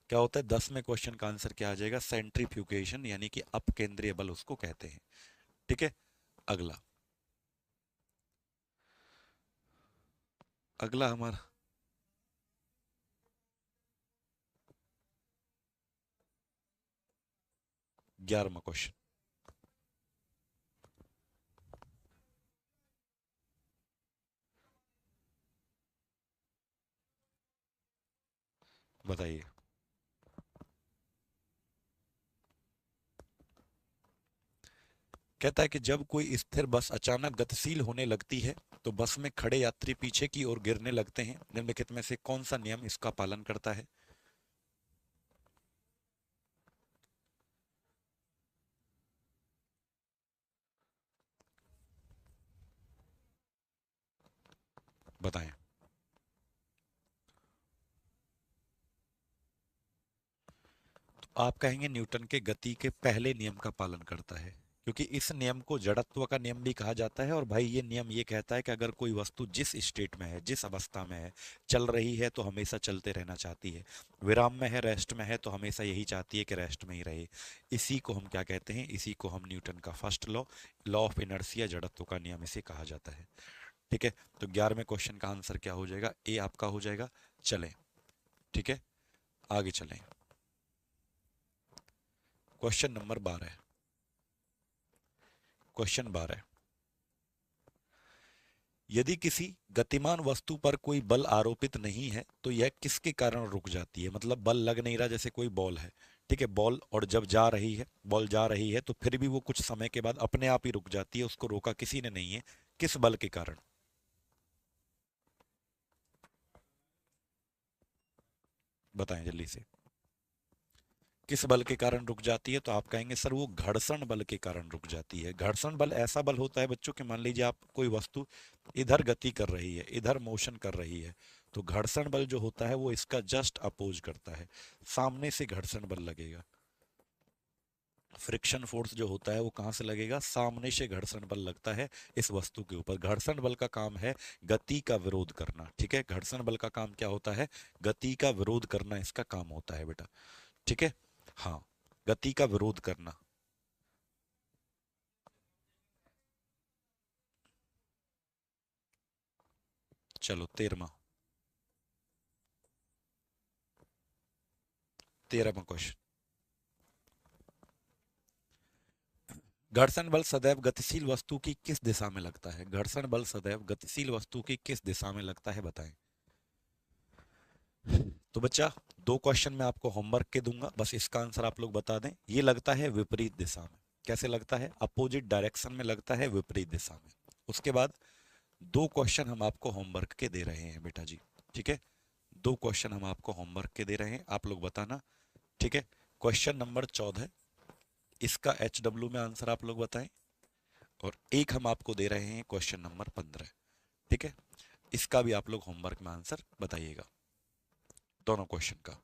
क्या होता है, 10वें क्वेश्चन का आंसर क्या आ जाएगा, सेंट्रीफ्यूगेशन, यानी कि अपकेंद्रीय बल उसको कहते हैं। ठीक है, अगला, अगला हमारा 11वां क्वेश्चन। बताइए। कहता है कि जब कोई स्थिर बस अचानक गतिशील होने लगती है तो बस में खड़े यात्री पीछे की ओर गिरने लगते हैं, निम्नलिखित में से कौन सा नियम इसका पालन करता है। बताएं। तो आप कहेंगे न्यूटन के गति के पहले नियम का पालन करता है, क्योंकि इस नियम को जड़त्व का नियम भी कहा जाता है, और भाई ये नियम ये कहता है कि अगर कोई वस्तु जिस स्टेट में है, जिस अवस्था में है, चल रही है तो हमेशा चलते रहना चाहती है, विराम में है, रेस्ट में है तो हमेशा यही चाहती है कि रेस्ट में ही रहे। इसी को हम क्या कहते हैं, इसी को हम न्यूटन का first law, law of inertia, जड़त्व का नियम इसे कहा जाता है। ठीक है, तो 11वें क्वेश्चन का आंसर क्या हो जाएगा, ए आपका हो जाएगा। चलें, ठीक है, आगे चलें। Question number 12। क्वेश्चन 12, यदि किसी गतिमान वस्तु पर कोई बल आरोपित नहीं है तो यह किसके कारण रुक जाती है। मतलब बल लग नहीं रहा, जैसे कोई बॉल है, ठीक है, बॉल, और जब जा रही है, बॉल जा रही है तो फिर भी वो कुछ समय के बाद अपने आप ही रुक जाती है, उसको रोका किसी ने नहीं है, किस बल के कारण। बताएं जल्दी से, किस बल के कारण रुक जाती है। तो आप कहेंगे सर वो घर्षण बल के कारण रुक जाती है। घर्षण बल ऐसा बल होता है बच्चों कि मान लीजिए आप कोई वस्तु इधर गति कर रही है, इधर मोशन कर रही है, तो घर्षण बल जो होता है वो इसका जस्ट अपोज करता है, सामने से घर्षण बल लगेगा। फ्रिक्शन फोर्स जो होता है वो कहां से लगेगा, सामने से घर्षण बल लगता है इस वस्तु के ऊपर। घर्षण बल का काम है गति का विरोध करना, ठीक है, घर्षण बल का काम क्या होता है, गति का विरोध करना इसका काम होता है बेटा, ठीक है। हाँ, गति का विरोध करना। चलो 13वां क्वेश्चन, घर्षण बल सदैव गतिशील वस्तु की किस दिशा में लगता है। घर्षण बल सदैव गतिशील वस्तु की किस दिशा में लगता है, बताएं। तो बच्चा, दो क्वेश्चन मैं आपको होमवर्क के दूंगा, बस इसका आंसर आप लोग बता दें। ये लगता है विपरीत दिशा में। कैसे लगता है, अपोजिट डायरेक्शन में लगता है, विपरीत दिशा में। उसके बाद दो क्वेश्चन हम आपको होमवर्क के दे रहे हैं बेटा जी, ठीक है, दो क्वेश्चन हम आपको होमवर्क के दे रहे हैं, आप लोग बताना, ठीक है। क्वेश्चन नंबर 14, इसका HW में आंसर आप लोग बताएं, और एक हम आपको दे रहे हैं क्वेश्चन नंबर 15, ठीक है, इसका भी आप लोग होमवर्क में आंसर बताइएगा, दोनों क्वेश्चन का।